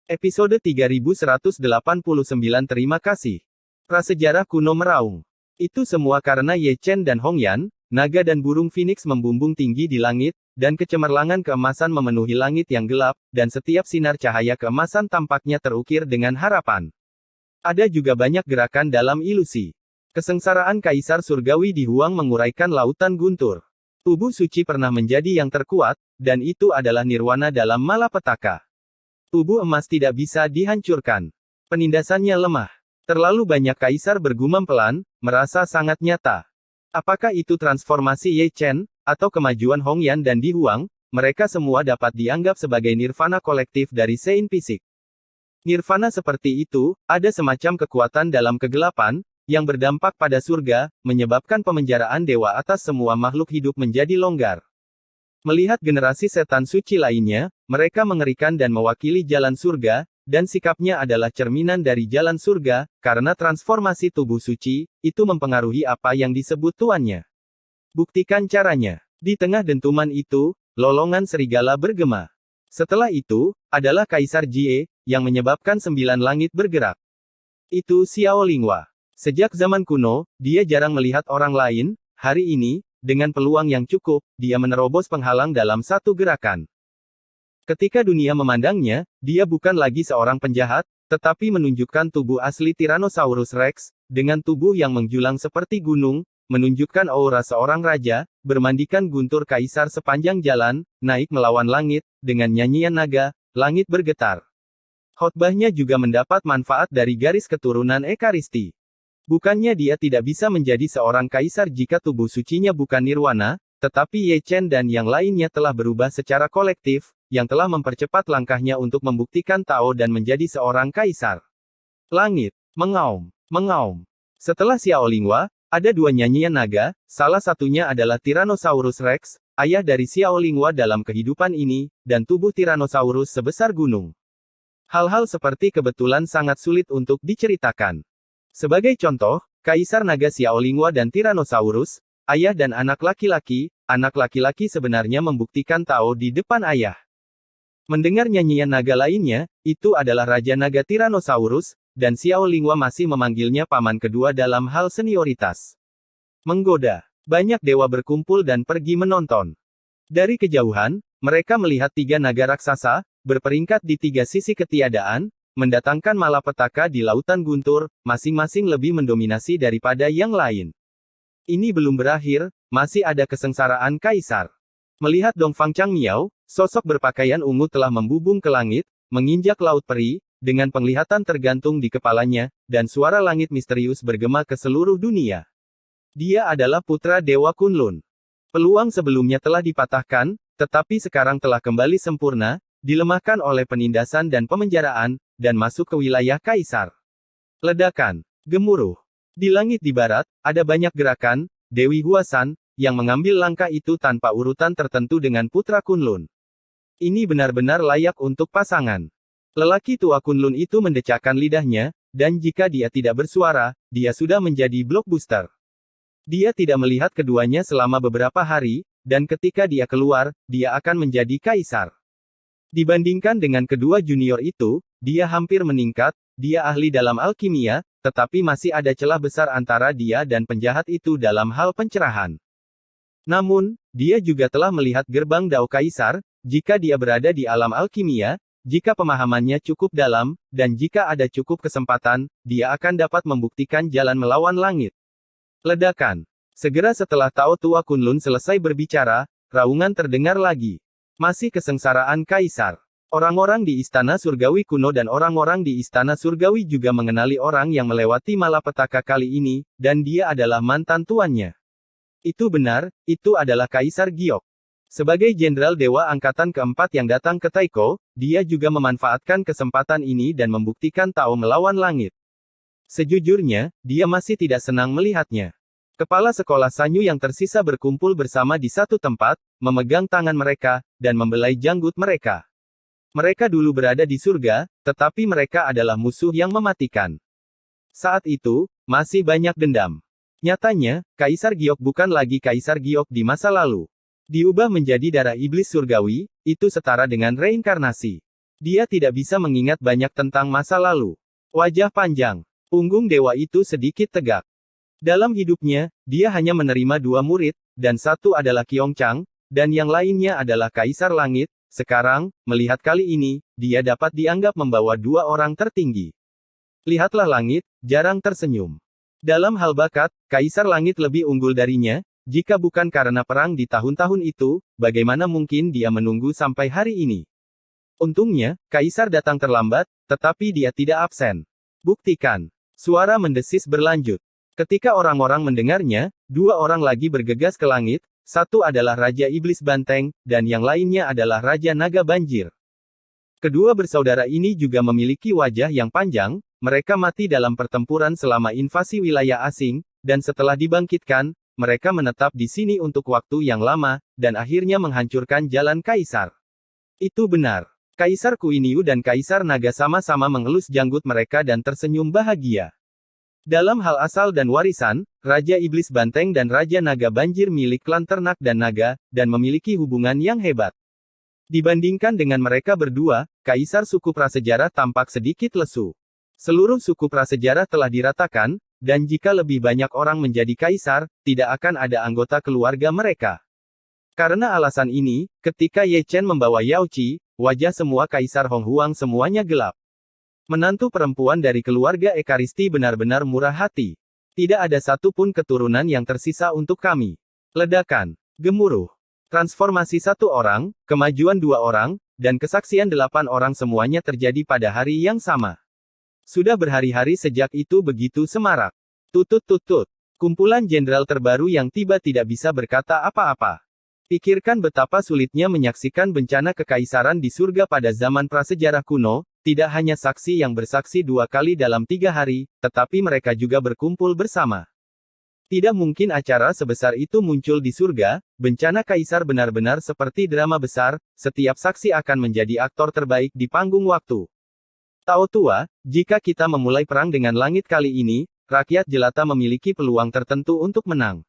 Episode 3189. Terima kasih. Prasejarah kuno meraung. Itu semua karena Ye Chen dan Hongyan, naga dan burung phoenix membumbung tinggi di langit, dan kecemerlangan keemasan memenuhi langit yang gelap, dan setiap sinar cahaya keemasan tampaknya terukir dengan harapan. Ada juga banyak gerakan dalam ilusi. Kesengsaraan Kaisar Surgawi Di Huang menguraikan lautan guntur. Tubuh suci pernah menjadi yang terkuat, dan itu adalah nirwana dalam malapetaka. Tubuh emas tidak bisa dihancurkan. Penindasannya lemah. Terlalu banyak kaisar bergumam pelan, merasa sangat nyata. Apakah itu transformasi Ye Chen, atau kemajuan Hongyan dan Di Huang? Mereka semua dapat dianggap sebagai nirvana kolektif dari Sein Fisik. Nirvana seperti itu, ada semacam kekuatan dalam kegelapan, yang berdampak pada surga, menyebabkan pemenjaraan dewa atas semua makhluk hidup menjadi longgar. Melihat generasi setan suci lainnya, mereka mengerikan dan mewakili jalan surga, dan sikapnya adalah cerminan dari jalan surga, karena transformasi tubuh suci, itu mempengaruhi apa yang disebut tuannya. Buktikan caranya. Di tengah dentuman itu, lolongan serigala bergema. Setelah itu, adalah Kaisar Jie, yang menyebabkan 9 langit bergerak. Itu Xiao Lingwa. Sejak zaman kuno, dia jarang melihat orang lain. Hari ini, dengan peluang yang cukup, dia menerobos penghalang dalam satu gerakan. Ketika dunia memandangnya, dia bukan lagi seorang penjahat, tetapi menunjukkan tubuh asli Tyrannosaurus Rex, dengan tubuh yang menjulang seperti gunung, menunjukkan aura seorang raja, bermandikan guntur kaisar sepanjang jalan, naik melawan langit, dengan nyanyian naga, langit bergetar. Khotbahnya juga mendapat manfaat dari garis keturunan Ekaristi. Bukannya dia tidak bisa menjadi seorang kaisar jika tubuh sucinya bukan nirwana, tetapi Ye Chen dan yang lainnya telah berubah secara kolektif, yang telah mempercepat langkahnya untuk membuktikan Tao dan menjadi seorang kaisar. Langit, mengaum, mengaum. Setelah Xiao Lingwa, ada 2 nyanyian naga, salah satunya adalah Tyrannosaurus Rex, ayah dari Xiao Lingwa dalam kehidupan ini, dan tubuh Tyrannosaurus sebesar gunung. Hal-hal seperti kebetulan sangat sulit untuk diceritakan. Sebagai contoh, Kaisar Naga Xiao Lingwa dan Tyrannosaurus, ayah dan anak laki-laki sebenarnya membuktikan Tao di depan ayah. Mendengar nyanyian naga lainnya, itu adalah Raja Naga Tyrannosaurus, dan Xiao Lingwa masih memanggilnya paman kedua dalam hal senioritas. Menggoda. Banyak dewa berkumpul dan pergi menonton. Dari kejauhan, mereka melihat 3 naga raksasa, berperingkat di 3 sisi ketiadaan, mendatangkan malapetaka di lautan guntur, masing-masing lebih mendominasi daripada yang lain. Ini belum berakhir, masih ada kesengsaraan kaisar. Melihat Dongfang Changmiao, sosok berpakaian ungu telah membubung ke langit, menginjak laut peri, dengan penglihatan tergantung di kepalanya, dan suara langit misterius bergema ke seluruh dunia. Dia adalah putra Dewa Kunlun. Peluang sebelumnya telah dipatahkan, tetapi sekarang telah kembali sempurna, dilemahkan oleh penindasan dan pemenjaraan, dan masuk ke wilayah kaisar. Ledakan. Gemuruh. Di langit di barat, ada banyak gerakan, Dewi Huasan, yang mengambil langkah itu tanpa urutan tertentu dengan putra Kunlun. Ini benar-benar layak untuk pasangan. Lelaki tua Kunlun itu mendecakkan lidahnya, dan jika dia tidak bersuara, dia sudah menjadi blockbuster. Dia tidak melihat keduanya selama beberapa hari, dan ketika dia keluar, dia akan menjadi kaisar. Dibandingkan dengan kedua junior itu, dia hampir meningkat, dia ahli dalam alkimia, tetapi masih ada celah besar antara dia dan penjahat itu dalam hal pencerahan. Namun, dia juga telah melihat gerbang Dao Kaisar, jika dia berada di alam alkimia, jika pemahamannya cukup dalam, dan jika ada cukup kesempatan, dia akan dapat membuktikan jalan melawan langit. Ledakan. Segera setelah Tao Tua Kunlun selesai berbicara, raungan terdengar lagi. Masih kesengsaraan kaisar. Orang-orang di Istana Surgawi kuno dan orang-orang di Istana Surgawi juga mengenali orang yang melewati malapetaka kali ini, dan dia adalah mantan tuannya. Itu benar, itu adalah Kaisar Giok. Sebagai Jenderal Dewa Angkatan keempat yang datang ke Taiko, dia juga memanfaatkan kesempatan ini dan membuktikan Tao melawan langit. Sejujurnya, dia masih tidak senang melihatnya. Kepala sekolah Sanyu yang tersisa berkumpul bersama di satu tempat, memegang tangan mereka, dan membelai janggut mereka. Mereka dulu berada di surga, tetapi mereka adalah musuh yang mematikan. Saat itu, masih banyak dendam. Nyatanya, Kaisar Giok bukan lagi Kaisar Giok di masa lalu. Diubah menjadi darah iblis surgawi, itu setara dengan reinkarnasi. Dia tidak bisa mengingat banyak tentang masa lalu. Wajah panjang, punggung dewa itu sedikit tegak. Dalam hidupnya, dia hanya menerima 2 murid, dan satu adalah Qiongjang, dan yang lainnya adalah Kaisar Langit. Sekarang, melihat kali ini, dia dapat dianggap membawa 2 orang tertinggi. Lihatlah langit, jarang tersenyum. Dalam hal bakat, Kaisar Langit lebih unggul darinya, jika bukan karena perang di tahun-tahun itu, bagaimana mungkin dia menunggu sampai hari ini? Untungnya, Kaisar datang terlambat, tetapi dia tidak absen. Buktikan. Suara mendesis berlanjut. Ketika orang-orang mendengarnya, 2 orang lagi bergegas ke langit, satu adalah Raja Iblis Banteng, dan yang lainnya adalah Raja Naga Banjir. Kedua bersaudara ini juga memiliki wajah yang panjang, mereka mati dalam pertempuran selama invasi wilayah asing, dan setelah dibangkitkan, mereka menetap di sini untuk waktu yang lama, dan akhirnya menghancurkan jalan Kaisar. Itu benar. Kaisar Kuiniu dan Kaisar Naga sama-sama mengelus janggut mereka dan tersenyum bahagia. Dalam hal asal dan warisan, Raja Iblis Banteng dan Raja Naga Banjir milik klan Ternak dan Naga, dan memiliki hubungan yang hebat. Dibandingkan dengan mereka berdua, Kaisar suku prasejarah tampak sedikit lesu. Seluruh suku prasejarah telah diratakan, dan jika lebih banyak orang menjadi kaisar, tidak akan ada anggota keluarga mereka. Karena alasan ini, ketika Ye Chen membawa Yao Qi, wajah semua Kaisar Hong Huang semuanya gelap. Menantu perempuan dari keluarga Ekaristi benar-benar murah hati. Tidak ada satupun keturunan yang tersisa untuk kami. Ledakan, gemuruh, transformasi 1 orang, kemajuan 2 orang, dan kesaksian 8 orang semuanya terjadi pada hari yang sama. Sudah berhari-hari sejak itu begitu semarak. Tutut-tutut. Kumpulan jenderal terbaru yang tiba tidak bisa berkata apa-apa. Pikirkan betapa sulitnya menyaksikan bencana kekaisaran di surga pada zaman prasejarah kuno, tidak hanya saksi yang bersaksi 2 kali dalam 3 hari, tetapi mereka juga berkumpul bersama. Tidak mungkin acara sebesar itu muncul di surga, bencana kaisar benar-benar seperti drama besar, setiap saksi akan menjadi aktor terbaik di panggung waktu. Tao Tua, jika kita memulai perang dengan langit kali ini, rakyat jelata memiliki peluang tertentu untuk menang.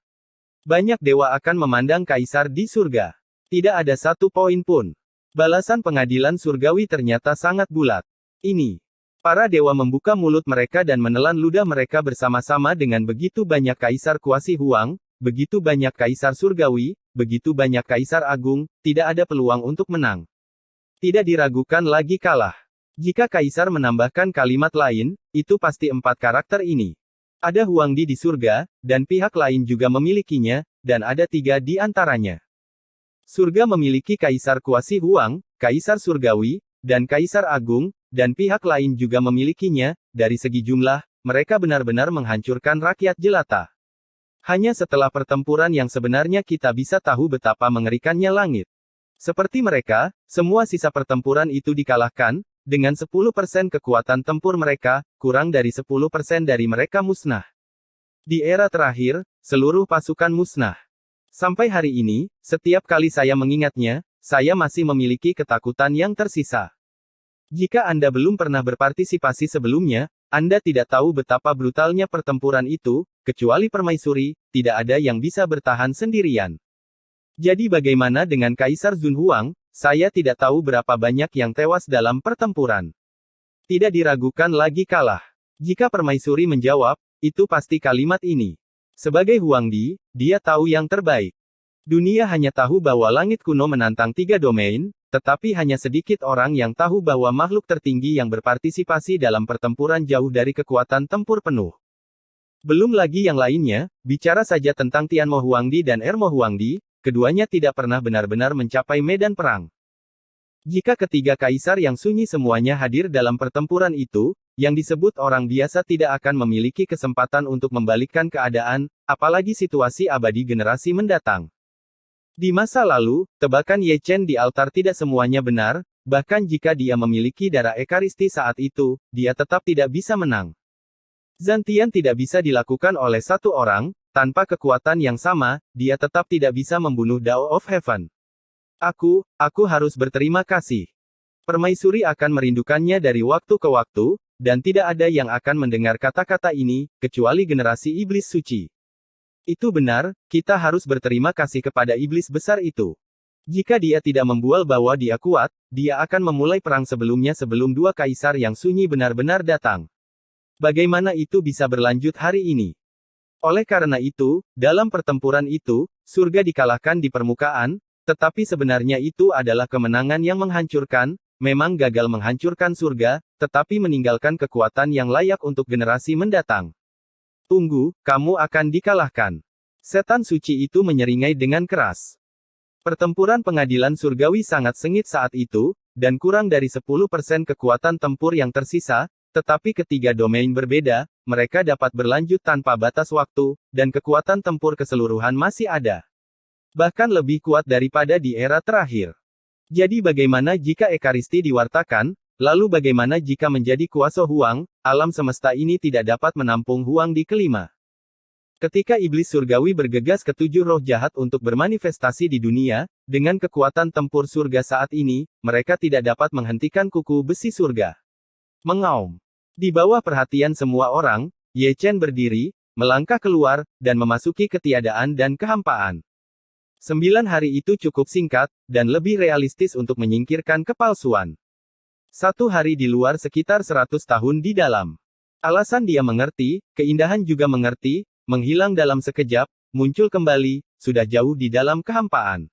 Banyak dewa akan memandang kaisar di surga. Tidak ada satu poin pun. Balasan pengadilan surgawi ternyata sangat bulat. Ini. Para dewa membuka mulut mereka dan menelan ludah mereka bersama-sama dengan begitu banyak kaisar kuasi Huang, begitu banyak kaisar surgawi, begitu banyak kaisar agung, tidak ada peluang untuk menang. Tidak diragukan lagi kalah. Jika kaisar menambahkan kalimat lain, itu pasti 4 karakter ini. Ada Huangdi di surga, dan pihak lain juga memilikinya, dan ada 3 di antaranya. Surga memiliki Kaisar Kuasi Huang, Kaisar Surgawi, dan Kaisar Agung, dan pihak lain juga memilikinya. Dari segi jumlah, mereka benar-benar menghancurkan rakyat jelata. Hanya setelah pertempuran yang sebenarnya kita bisa tahu betapa mengerikannya langit. Seperti mereka, semua sisa pertempuran itu dikalahkan, dengan 10% kekuatan tempur mereka, kurang dari 10% dari mereka musnah. Di era terakhir, seluruh pasukan musnah. Sampai hari ini, setiap kali saya mengingatnya, saya masih memiliki ketakutan yang tersisa. Jika Anda belum pernah berpartisipasi sebelumnya, Anda tidak tahu betapa brutalnya pertempuran itu, kecuali permaisuri, tidak ada yang bisa bertahan sendirian. Jadi bagaimana dengan Kaisar Zun Huang? Saya tidak tahu berapa banyak yang tewas dalam pertempuran. Tidak diragukan lagi kalah. Jika permaisuri menjawab, itu pasti kalimat ini. Sebagai Huangdi, dia tahu yang terbaik. Dunia hanya tahu bahwa langit kuno menantang 3 domain, tetapi hanya sedikit orang yang tahu bahwa makhluk tertinggi yang berpartisipasi dalam pertempuran jauh dari kekuatan tempur penuh. Belum lagi yang lainnya, bicara saja tentang Tianmo Huangdi dan Ermo Huangdi, keduanya tidak pernah benar-benar mencapai medan perang. Jika ketiga kaisar yang sunyi semuanya hadir dalam pertempuran itu, yang disebut orang biasa tidak akan memiliki kesempatan untuk membalikkan keadaan, apalagi situasi abadi generasi mendatang. Di masa lalu, tebakan Ye Chen di altar tidak semuanya benar, bahkan jika dia memiliki darah Ekaristi saat itu, dia tetap tidak bisa menang. Zantian tidak bisa dilakukan oleh satu orang, tanpa kekuatan yang sama, dia tetap tidak bisa membunuh Dao of Heaven. Aku harus berterima kasih. Permaisuri akan merindukannya dari waktu ke waktu, dan tidak ada yang akan mendengar kata-kata ini, kecuali generasi iblis suci. Itu benar, kita harus berterima kasih kepada iblis besar itu. Jika dia tidak membual bahwa dia kuat, dia akan memulai perang sebelumnya sebelum 2 kaisar yang sunyi benar-benar datang. Bagaimana itu bisa berlanjut hari ini? Oleh karena itu, dalam pertempuran itu, surga dikalahkan di permukaan, tetapi sebenarnya itu adalah kemenangan yang menghancurkan, memang gagal menghancurkan surga, tetapi meninggalkan kekuatan yang layak untuk generasi mendatang. Tunggu, kamu akan dikalahkan. Setan suci itu menyeringai dengan keras. Pertempuran pengadilan surgawi sangat sengit saat itu, dan kurang dari 10% kekuatan tempur yang tersisa, tetapi ketiga domain berbeda, mereka dapat berlanjut tanpa batas waktu, dan kekuatan tempur keseluruhan masih ada. Bahkan lebih kuat daripada di era terakhir. Jadi bagaimana jika Ekaristi diwartakan, lalu bagaimana jika menjadi kuasa Huang, alam semesta ini tidak dapat menampung Huang di kelima. Ketika iblis surgawi bergegas ke 7 roh jahat untuk bermanifestasi di dunia, dengan kekuatan tempur surga saat ini, mereka tidak dapat menghentikan kuku besi surga. Mengaum. Di bawah perhatian semua orang, Ye Chen berdiri, melangkah keluar, dan memasuki ketiadaan dan kehampaan. 9 hari itu cukup singkat, dan lebih realistis untuk menyingkirkan kepalsuan. 1 hari di luar sekitar 100 tahun di dalam. Alasan dia mengerti, keindahan juga mengerti, menghilang dalam sekejap, muncul kembali, sudah jauh di dalam kehampaan.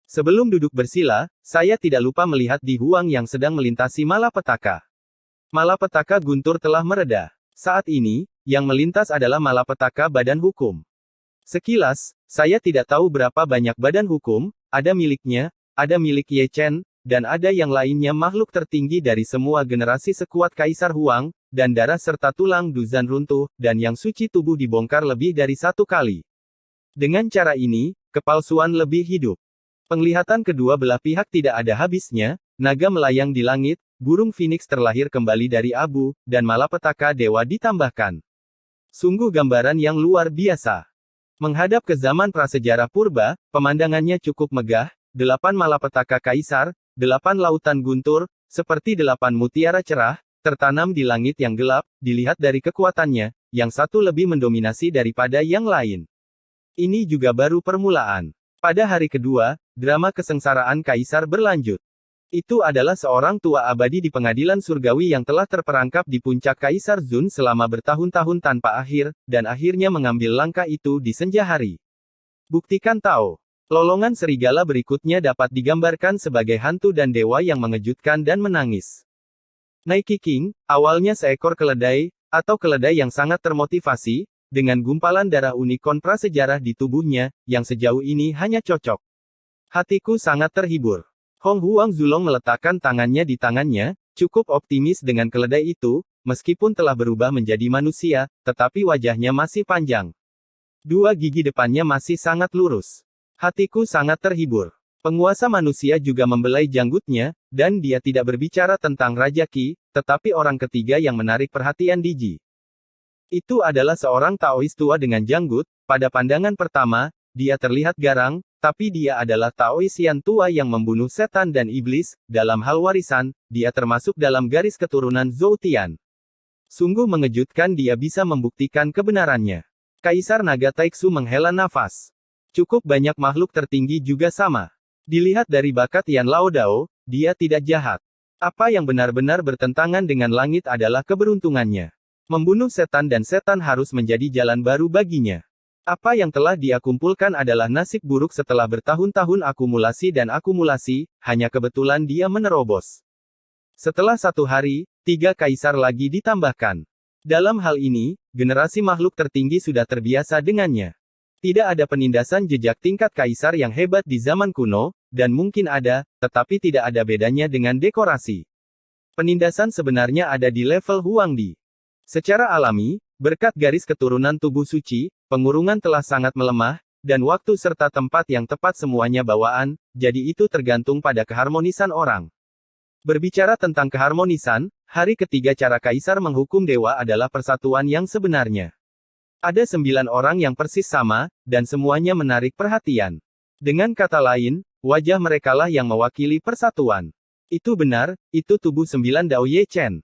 Sebelum duduk bersila, saya tidak lupa melihat Di Huang yang sedang melintasi malapetaka. Malapetaka guntur telah mereda. Saat ini, yang melintas adalah malapetaka badan hukum. Sekilas, saya tidak tahu berapa banyak badan hukum, ada miliknya, ada milik Ye Chen, dan ada yang lainnya makhluk tertinggi dari semua generasi sekuat Kaisar Huang, dan darah serta tulang Duzan runtuh, dan yang suci tubuh dibongkar lebih dari 1 kali. Dengan cara ini, kepalsuan lebih hidup. Penglihatan kedua belah pihak tidak ada habisnya, naga melayang di langit, burung phoenix terlahir kembali dari abu, dan malapetaka dewa ditambahkan. Sungguh gambaran yang luar biasa. Menghadap ke zaman prasejarah purba, pemandangannya cukup megah, 8 malapetaka kaisar, 8 lautan guntur, seperti 8 mutiara cerah, tertanam di langit yang gelap, dilihat dari kekuatannya, yang satu lebih mendominasi daripada yang lain. Ini juga baru permulaan. Pada hari kedua, drama kesengsaraan kaisar berlanjut. Itu adalah seorang tua abadi di pengadilan surgawi yang telah terperangkap di puncak Kaisar Zun selama bertahun-tahun tanpa akhir, dan akhirnya mengambil langkah itu di senja hari. Buktikan Tao. Lolongan serigala berikutnya dapat digambarkan sebagai hantu dan dewa yang mengejutkan dan menangis. Nike King, awalnya seekor keledai, atau keledai yang sangat termotivasi, dengan gumpalan darah unikorn prasejarah di tubuhnya, yang sejauh ini hanya cocok. Hatiku sangat terhibur. Hong Huang Zulong meletakkan tangannya di tangannya, cukup optimis dengan keledai itu, meskipun telah berubah menjadi manusia, tetapi wajahnya masih panjang. 2 gigi depannya masih sangat lurus. Hatiku sangat terhibur. Penguasa manusia juga membelai janggutnya, dan dia tidak berbicara tentang Raja Qi, tetapi orang ketiga yang menarik perhatian Diji. Itu adalah seorang Taois tua dengan janggut, pada pandangan pertama, dia terlihat garang, tapi dia adalah Taois yang tua yang membunuh setan dan iblis, dalam hal warisan, dia termasuk dalam garis keturunan Zhou Tian. Sungguh mengejutkan dia bisa membuktikan kebenarannya. Kaisar Naga Taiksu menghela nafas. Cukup banyak makhluk tertinggi juga sama. Dilihat dari bakat Yan Lao Dao, dia tidak jahat. Apa yang benar-benar bertentangan dengan langit adalah keberuntungannya. Membunuh setan dan setan harus menjadi jalan baru baginya. Apa yang telah dia kumpulkan adalah nasib buruk setelah bertahun-tahun akumulasi dan akumulasi, hanya kebetulan dia menerobos. Setelah 1 hari, 3 kaisar lagi ditambahkan. Dalam hal ini, generasi makhluk tertinggi sudah terbiasa dengannya. Tidak ada penindasan jejak tingkat kaisar yang hebat di zaman kuno, dan mungkin ada, tetapi tidak ada bedanya dengan dekorasi. Penindasan sebenarnya ada di level Huangdi. Secara alami, berkat garis keturunan tubuh suci, pengurungan telah sangat melemah, dan waktu serta tempat yang tepat semuanya bawaan, jadi itu tergantung pada keharmonisan orang. Berbicara tentang keharmonisan, hari ketiga cara kaisar menghukum dewa adalah persatuan yang sebenarnya. Ada 9 orang yang persis sama, dan semuanya menarik perhatian. Dengan kata lain, wajah merekalah yang mewakili persatuan. Itu benar, itu tubuh 9 Dao Ye Chen.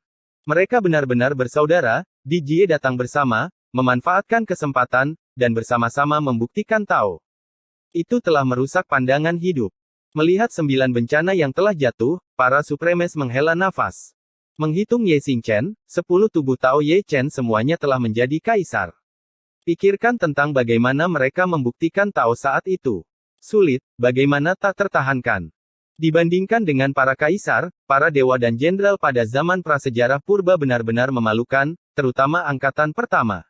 Mereka benar-benar bersaudara, Di Jie datang bersama, memanfaatkan kesempatan, dan bersama-sama membuktikan Tao. Itu telah merusak pandangan hidup. Melihat 9 bencana yang telah jatuh, para supremes menghela nafas. Menghitung Ye Xingchen, 10 tubuh Tao Ye Chen semuanya telah menjadi kaisar. Pikirkan tentang bagaimana mereka membuktikan Tao saat itu. Sulit, bagaimana tak tertahankan. Dibandingkan dengan para kaisar, para dewa dan jenderal pada zaman prasejarah purba benar-benar memalukan, terutama angkatan pertama.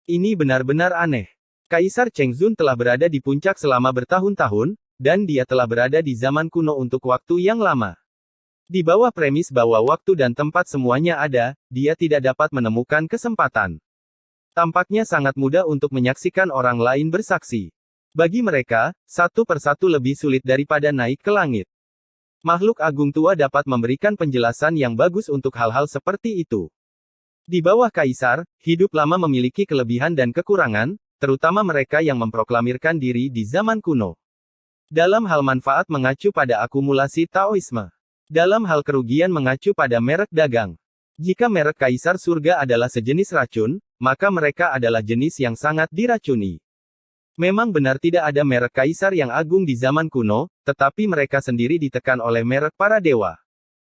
Ini benar-benar aneh. Kaisar Chengzun telah berada di puncak selama bertahun-tahun, dan dia telah berada di zaman kuno untuk waktu yang lama. Di bawah premis bahwa waktu dan tempat semuanya ada, dia tidak dapat menemukan kesempatan. Tampaknya sangat mudah untuk menyaksikan orang lain bersaksi. Bagi mereka, satu persatu lebih sulit daripada naik ke langit. Makhluk agung tua dapat memberikan penjelasan yang bagus untuk hal-hal seperti itu. Di bawah kaisar, hidup lama memiliki kelebihan dan kekurangan, terutama mereka yang memproklamirkan diri di zaman kuno. Dalam hal manfaat mengacu pada akumulasi Taoisme. Dalam hal kerugian mengacu pada merek dagang. Jika merek kaisar surga adalah sejenis racun, maka mereka adalah jenis yang sangat diracuni. Memang benar tidak ada merek kaisar yang agung di zaman kuno, tetapi mereka sendiri ditekan oleh merek para dewa.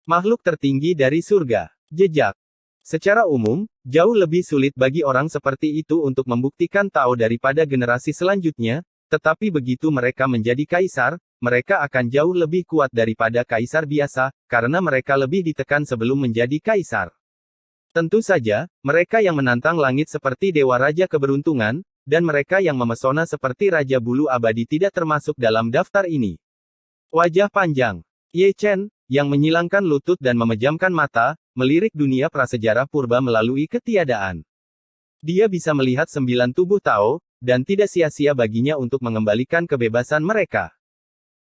Makhluk tertinggi dari surga. Jejak. Secara umum, jauh lebih sulit bagi orang seperti itu untuk membuktikan Tao daripada generasi selanjutnya, tetapi begitu mereka menjadi kaisar, mereka akan jauh lebih kuat daripada kaisar biasa, karena mereka lebih ditekan sebelum menjadi kaisar. Tentu saja, mereka yang menantang langit seperti Dewa Raja Keberuntungan, dan mereka yang memesona seperti Raja Bulu Abadi tidak termasuk dalam daftar ini. Wajah panjang. Ye Chen, yang menyilangkan lutut dan memejamkan mata, melirik dunia prasejarah purba melalui ketiadaan. Dia bisa melihat 9 tubuh Tao, dan tidak sia-sia baginya untuk mengembalikan kebebasan mereka.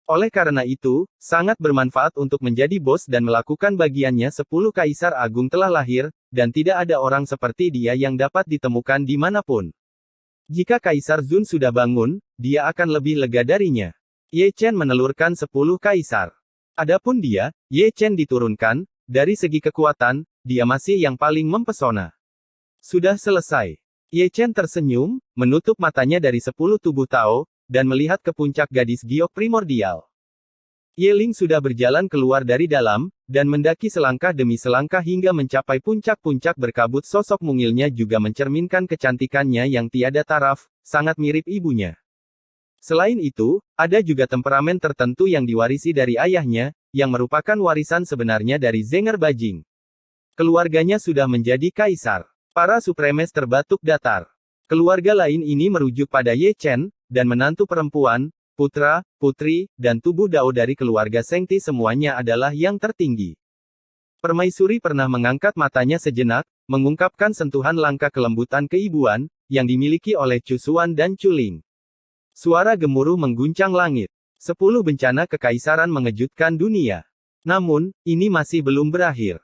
Oleh karena itu, sangat bermanfaat untuk menjadi bos dan melakukan bagiannya 10 kaisar agung telah lahir, dan tidak ada orang seperti dia yang dapat ditemukan dimanapun. Jika Kaisar Zun sudah bangun, dia akan lebih lega darinya. Ye Chen menelurkan 10 kaisar. Adapun dia, Ye Chen diturunkan, dari segi kekuatan, dia masih yang paling mempesona. Sudah selesai. Ye Chen tersenyum, menutup matanya dari 10 tubuh Tao, dan melihat ke puncak gadis giok primordial. Ye Ling sudah berjalan keluar dari dalam, dan mendaki selangkah demi selangkah hingga mencapai puncak-puncak berkabut. Sosok mungilnya juga mencerminkan kecantikannya yang tiada taraf, sangat mirip ibunya. Selain itu, ada juga temperamen tertentu yang diwarisi dari ayahnya, yang merupakan warisan sebenarnya dari Zenger Bajing. Keluarganya sudah menjadi kaisar. Para supremes terbatuk datar. Keluarga lain ini merujuk pada Ye Chen, dan menantu perempuan, putra, putri, dan tubuh Dao dari keluarga Sengti semuanya adalah yang tertinggi. Permaisuri pernah mengangkat matanya sejenak, mengungkapkan sentuhan langka kelembutan keibuan, yang dimiliki oleh Chu Xuan dan Chu Ling. Suara gemuruh mengguncang langit. 10 bencana kekaisaran mengejutkan dunia. Namun, ini masih belum berakhir.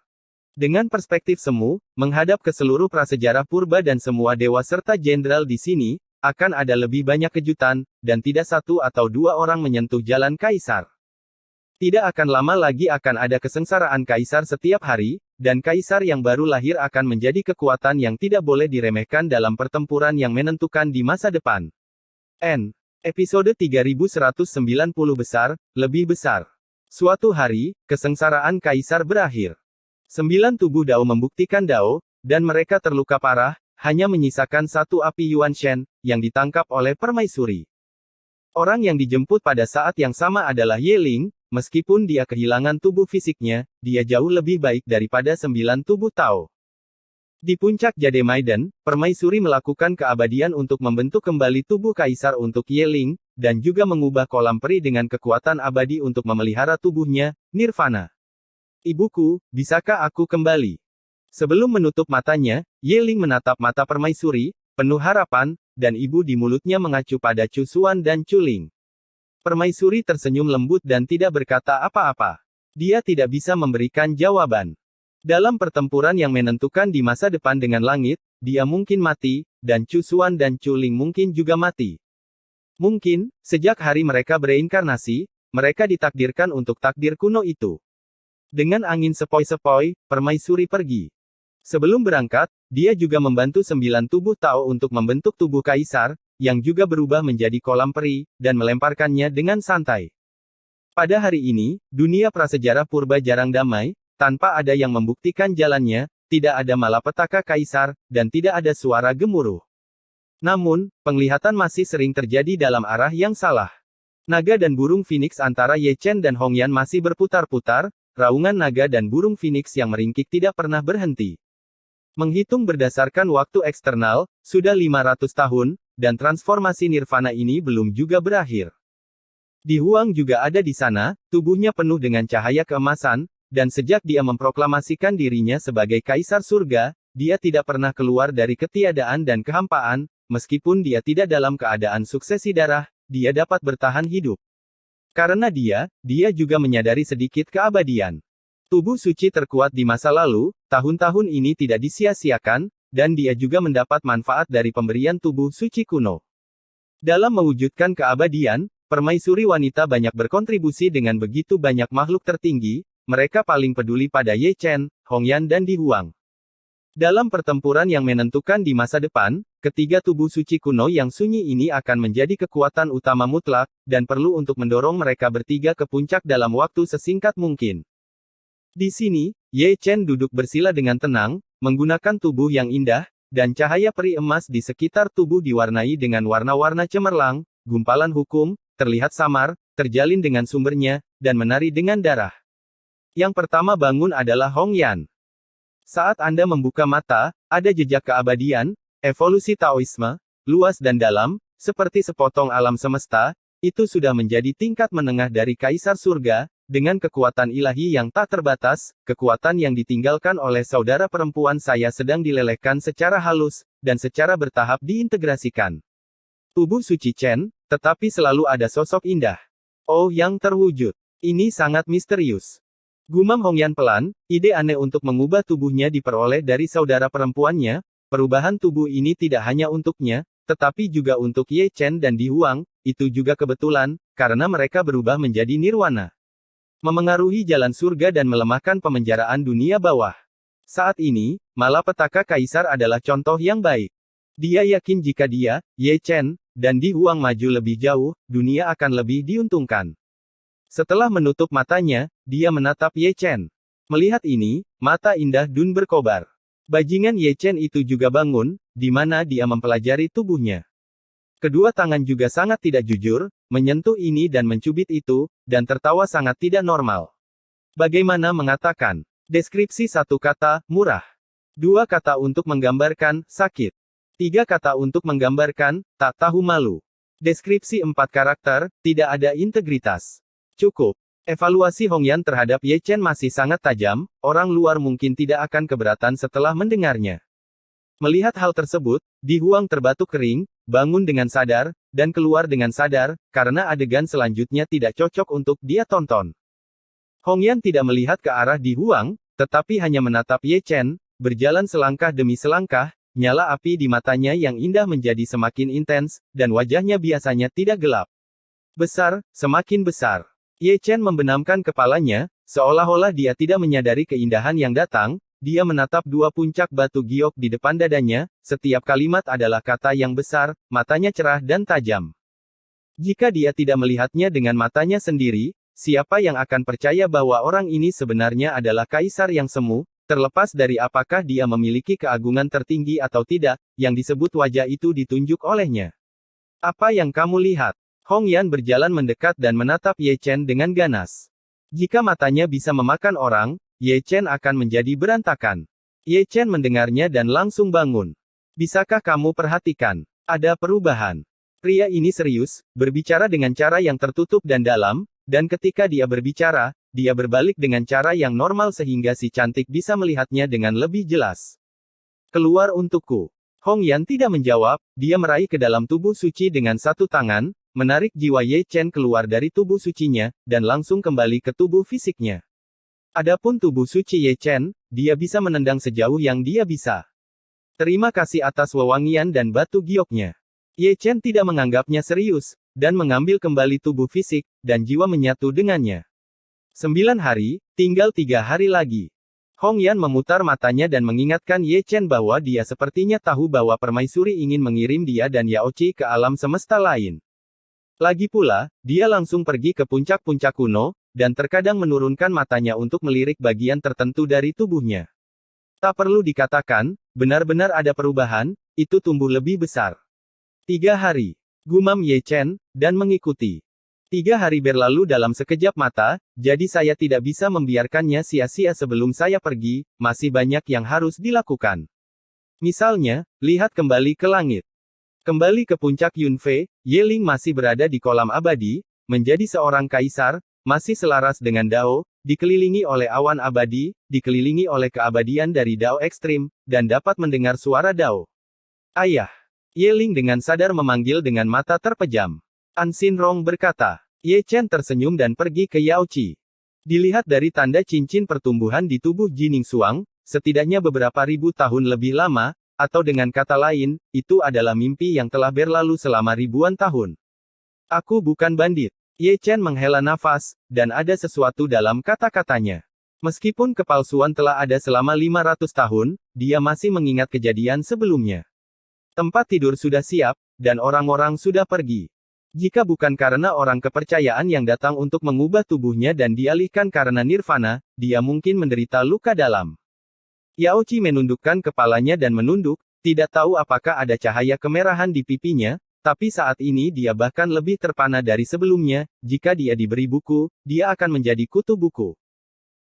Dengan perspektif semu, menghadap ke seluruh prasejarah purba dan semua dewa serta jenderal di sini, akan ada lebih banyak kejutan, dan tidak 1 atau 2 orang menyentuh jalan kaisar. Tidak akan lama lagi akan ada kesengsaraan kaisar setiap hari, dan kaisar yang baru lahir akan menjadi kekuatan yang tidak boleh diremehkan dalam pertempuran yang menentukan di masa depan. Episode 3190 besar, lebih besar. Suatu hari, kesengsaraan kaisar berakhir. 9 tubuh Dao membuktikan Dao, dan mereka terluka parah, hanya menyisakan 1 api Yuan Shen, yang ditangkap oleh permaisuri. Orang yang dijemput pada saat yang sama adalah Ye Ling, meskipun dia kehilangan tubuh fisiknya, dia jauh lebih baik daripada 9 tubuh Tao. Di puncak Jade Maiden, permaisuri melakukan keabadian untuk membentuk kembali tubuh kaisar untuk Ye Ling, dan juga mengubah kolam peri dengan kekuatan abadi untuk memelihara tubuhnya, Nirvana. Ibuku, bisakah aku kembali? Sebelum menutup matanya, Ye Ling menatap mata permaisuri, penuh harapan, dan ibu di mulutnya mengacu pada Chu Xuan dan Chu Ling. Permaisuri tersenyum lembut dan tidak berkata apa-apa. Dia tidak bisa memberikan jawaban. Dalam pertempuran yang menentukan di masa depan dengan langit, dia mungkin mati, dan Chu Xuan dan Chu Ling mungkin juga mati. Mungkin, sejak hari mereka bereinkarnasi, mereka ditakdirkan untuk takdir kuno itu. Dengan angin sepoi-sepoi, permaisuri pergi. Sebelum berangkat, dia juga membantu 9 tubuh Tao untuk membentuk tubuh kaisar, yang juga berubah menjadi kolam peri, dan melemparkannya dengan santai. Pada hari ini, dunia prasejarah purba jarang damai, tanpa ada yang membuktikan jalannya, tidak ada malapetaka kaisar, dan tidak ada suara gemuruh. Namun, penglihatan masih sering terjadi dalam arah yang salah. Naga dan burung phoenix antara Ye Chen dan Hong Yan masih berputar-putar, raungan naga dan burung phoenix yang meringkik tidak pernah berhenti. Menghitung berdasarkan waktu eksternal, sudah 500 tahun, dan transformasi Nirvana ini belum juga berakhir. Di Huang juga ada di sana, tubuhnya penuh dengan cahaya keemasan, dan sejak dia memproklamasikan dirinya sebagai Kaisar Surga, dia tidak pernah keluar dari ketiadaan dan kehampaan, meskipun dia tidak dalam keadaan suksesi darah, dia dapat bertahan hidup. Karena dia juga menyadari sedikit keabadian. Tubuh suci terkuat di masa lalu, tahun-tahun ini tidak disia-siakan, dan dia juga mendapat manfaat dari pemberian tubuh suci kuno. Dalam mewujudkan keabadian, permaisuri wanita banyak berkontribusi dengan begitu banyak makhluk tertinggi, mereka paling peduli pada Ye Chen, Hong Yan dan Di Huang. Dalam pertempuran yang menentukan di masa depan, ketiga tubuh suci kuno yang sunyi ini akan menjadi kekuatan utama mutlak, dan perlu untuk mendorong mereka bertiga ke puncak dalam waktu sesingkat mungkin. Di sini, Ye Chen duduk bersila dengan tenang, menggunakan tubuh yang indah, dan cahaya peri emas di sekitar tubuh diwarnai dengan warna-warna cemerlang, gumpalan hukum, terlihat samar, terjalin dengan sumbernya, dan menari dengan darah. Yang pertama bangun adalah Hong Yan. Saat Anda membuka mata, ada jejak keabadian, evolusi Taoisme, luas dan dalam, seperti sepotong alam semesta, itu sudah menjadi tingkat menengah dari Kaisar Surga, dengan kekuatan ilahi yang tak terbatas, kekuatan yang ditinggalkan oleh saudara perempuan saya sedang dilelehkan secara halus, dan secara bertahap diintegrasikan. Tubuh suci Chen, tetapi selalu ada sosok indah. Oh yang terwujud. Ini sangat misterius. Gumam Hongyan pelan, ide aneh untuk mengubah tubuhnya diperoleh dari saudara perempuannya, perubahan tubuh ini tidak hanya untuknya, tetapi juga untuk Ye Chen dan Di Huang, itu juga kebetulan, karena mereka berubah menjadi nirwana. Memengaruhi jalan surga dan melemahkan pemenjaraan dunia bawah. Saat ini, malapetaka Kaisar adalah contoh yang baik. Dia yakin jika dia, Ye Chen, dan Di Huang maju lebih jauh, dunia akan lebih diuntungkan. Setelah menutup matanya, dia menatap Ye Chen. Melihat ini, mata indah Dun berkobar. Bajingan Ye Chen itu juga bangun, di mana dia mempelajari tubuhnya. Kedua tangan juga sangat tidak jujur, menyentuh ini dan mencubit itu, dan tertawa sangat tidak normal. Bagaimana mengatakan? Deskripsi satu kata, murah. Dua kata untuk menggambarkan, sakit. Tiga kata untuk menggambarkan, tak tahu malu. Deskripsi empat karakter, tidak ada integritas. Cukup. Evaluasi Hongyan terhadap Ye Chen masih sangat tajam, orang luar mungkin tidak akan keberatan setelah mendengarnya. Melihat hal tersebut, Di Huang terbatuk kering, bangun dengan sadar, dan keluar dengan sadar, karena adegan selanjutnya tidak cocok untuk dia tonton. Hongyan tidak melihat ke arah Di Huang, tetapi hanya menatap Ye Chen, berjalan selangkah demi selangkah, nyala api di matanya yang indah menjadi semakin intens, dan wajahnya biasanya tidak gelap. Besar, semakin besar. Ye Chen membenamkan kepalanya, seolah-olah dia tidak menyadari keindahan yang datang, dia menatap dua puncak batu giok di depan dadanya, setiap kalimat adalah kata yang besar, matanya cerah dan tajam. Jika dia tidak melihatnya dengan matanya sendiri, siapa yang akan percaya bahwa orang ini sebenarnya adalah kaisar yang semu, terlepas dari apakah dia memiliki keagungan tertinggi atau tidak, yang disebut wajah itu ditunjuk olehnya. Apa yang kamu lihat? Hong Yan berjalan mendekat dan menatap Ye Chen dengan ganas. Jika matanya bisa memakan orang, Ye Chen akan menjadi berantakan. Ye Chen mendengarnya dan langsung bangun. Bisakah kamu perhatikan? Ada perubahan. Pria ini serius, berbicara dengan cara yang tertutup dan dalam, dan ketika dia berbicara, dia berbalik dengan cara yang normal sehingga si cantik bisa melihatnya dengan lebih jelas. Keluar untukku. Hong Yan tidak menjawab, dia meraih ke dalam tubuh suci dengan satu tangan, menarik jiwa Ye Chen keluar dari tubuh sucinya, dan langsung kembali ke tubuh fisiknya. Adapun tubuh suci Ye Chen, dia bisa menendang sejauh yang dia bisa. Terima kasih atas wewangian dan batu gioknya. Ye Chen tidak menganggapnya serius, dan mengambil kembali tubuh fisik, dan jiwa menyatu dengannya. 9 hari, tinggal 3 hari lagi. Hong Yan memutar matanya dan mengingatkan Ye Chen bahwa dia sepertinya tahu bahwa permaisuri ingin mengirim dia dan Yao Qi ke alam semesta lain. Lagi pula, dia langsung pergi ke puncak-puncak kuno, dan terkadang menurunkan matanya untuk melirik bagian tertentu dari tubuhnya. Tak perlu dikatakan, benar-benar ada perubahan, itu tumbuh lebih besar. 3 hari. Gumam Ye Chen, dan mengikuti. 3 hari berlalu dalam sekejap mata, jadi saya tidak bisa membiarkannya sia-sia sebelum saya pergi, masih banyak yang harus dilakukan. Misalnya, lihat kembali ke langit. Kembali ke puncak Yunfei, Ye Ling masih berada di kolam abadi, menjadi seorang kaisar, masih selaras dengan Dao, dikelilingi oleh awan abadi, dikelilingi oleh keabadian dari Dao ekstrim, dan dapat mendengar suara Dao. Ayah. Ye Ling dengan sadar memanggil dengan mata terpejam. An Xinrong berkata. Ye Chen tersenyum dan pergi ke Yao Qi. Dilihat dari tanda cincin pertumbuhan di tubuh Jining Xuang, setidaknya beberapa ribu tahun lebih lama, atau dengan kata lain, itu adalah mimpi yang telah berlalu selama ribuan tahun. Aku bukan bandit. Ye Chen menghela nafas, dan ada sesuatu dalam kata-katanya. Meskipun kepalsuan telah ada selama 500 tahun, dia masih mengingat kejadian sebelumnya. Tempat tidur sudah siap, dan orang-orang sudah pergi. Jika bukan karena orang kepercayaan yang datang untuk mengubah tubuhnya dan dialihkan karena nirvana, dia mungkin menderita luka dalam. Yao Qi menundukkan kepalanya dan menunduk, tidak tahu apakah ada cahaya kemerahan di pipinya, tapi saat ini dia bahkan lebih terpana dari sebelumnya. Jika dia diberi buku, dia akan menjadi kutu buku.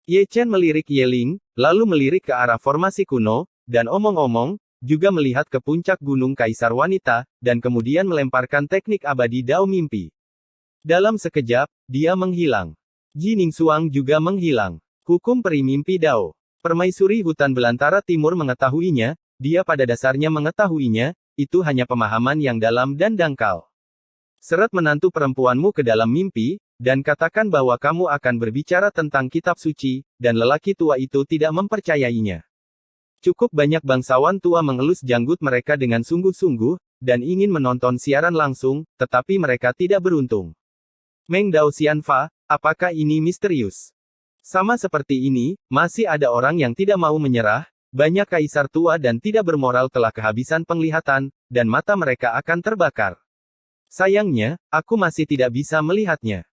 Ye Chen melirik Ye Ling, lalu melirik ke arah formasi kuno, dan omong-omong, juga melihat ke puncak gunung Kaisar Wanita, dan kemudian melemparkan teknik abadi Dao Mimpi. Dalam sekejap, dia menghilang. Ji Ningsuang juga menghilang. Hukum peri mimpi Dao. Permaisuri hutan belantara timur mengetahuinya, dia pada dasarnya mengetahuinya, itu hanya pemahaman yang dalam dan dangkal. Seret menantu perempuanmu ke dalam mimpi, dan katakan bahwa kamu akan berbicara tentang kitab suci, dan lelaki tua itu tidak mempercayainya. Cukup banyak bangsawan tua mengelus janggut mereka dengan sungguh-sungguh, dan ingin menonton siaran langsung, tetapi mereka tidak beruntung. Meng Dao Xianfa, apakah ini misterius? Sama seperti ini, masih ada orang yang tidak mau menyerah, banyak kaisar tua dan tidak bermoral telah kehabisan penglihatan, dan mata mereka akan terbakar. Sayangnya, aku masih tidak bisa melihatnya.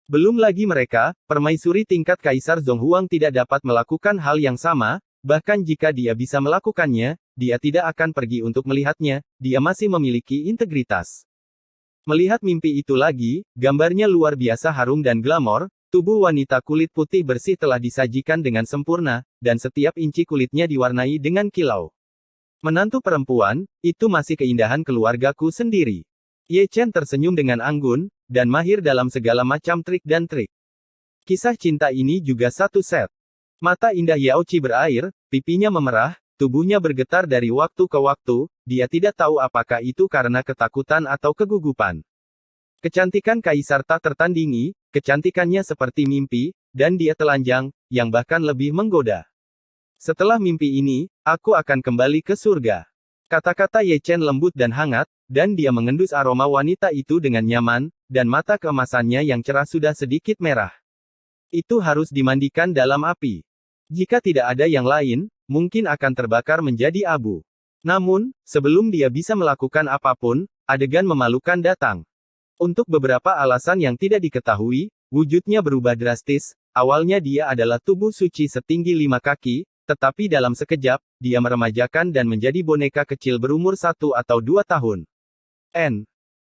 Belum lagi mereka, permaisuri tingkat Kaisar Zhonghuang tidak dapat melakukan hal yang sama, bahkan jika dia bisa melakukannya, dia tidak akan pergi untuk melihatnya, dia masih memiliki integritas. Melihat mimpi itu lagi, gambarnya luar biasa harum dan glamor, tubuh wanita kulit putih bersih telah disajikan dengan sempurna, dan setiap inci kulitnya diwarnai dengan kilau. Menantu perempuan, itu masih keindahan keluargaku sendiri. Ye Chen tersenyum dengan anggun, dan mahir dalam segala macam trik dan trik. Kisah cinta ini juga satu set. Mata indah Yao Qi berair, pipinya memerah, tubuhnya bergetar dari waktu ke waktu, dia tidak tahu apakah itu karena ketakutan atau kegugupan. Kecantikan kaisar tak tertandingi, kecantikannya seperti mimpi, dan dia telanjang, yang bahkan lebih menggoda. Setelah mimpi ini, aku akan kembali ke surga. Kata-kata Ye Chen lembut dan hangat, dan dia mengendus aroma wanita itu dengan nyaman, dan mata keemasannya yang cerah sudah sedikit merah. Itu harus dimandikan dalam api. Jika tidak ada yang lain, mungkin akan terbakar menjadi abu. Namun, sebelum dia bisa melakukan apapun, adegan memalukan datang. Untuk beberapa alasan yang tidak diketahui, wujudnya berubah drastis. Awalnya dia adalah tubuh suci setinggi 5 kaki, tetapi dalam sekejap, dia meremajakan dan menjadi boneka kecil berumur 1 atau 2 tahun.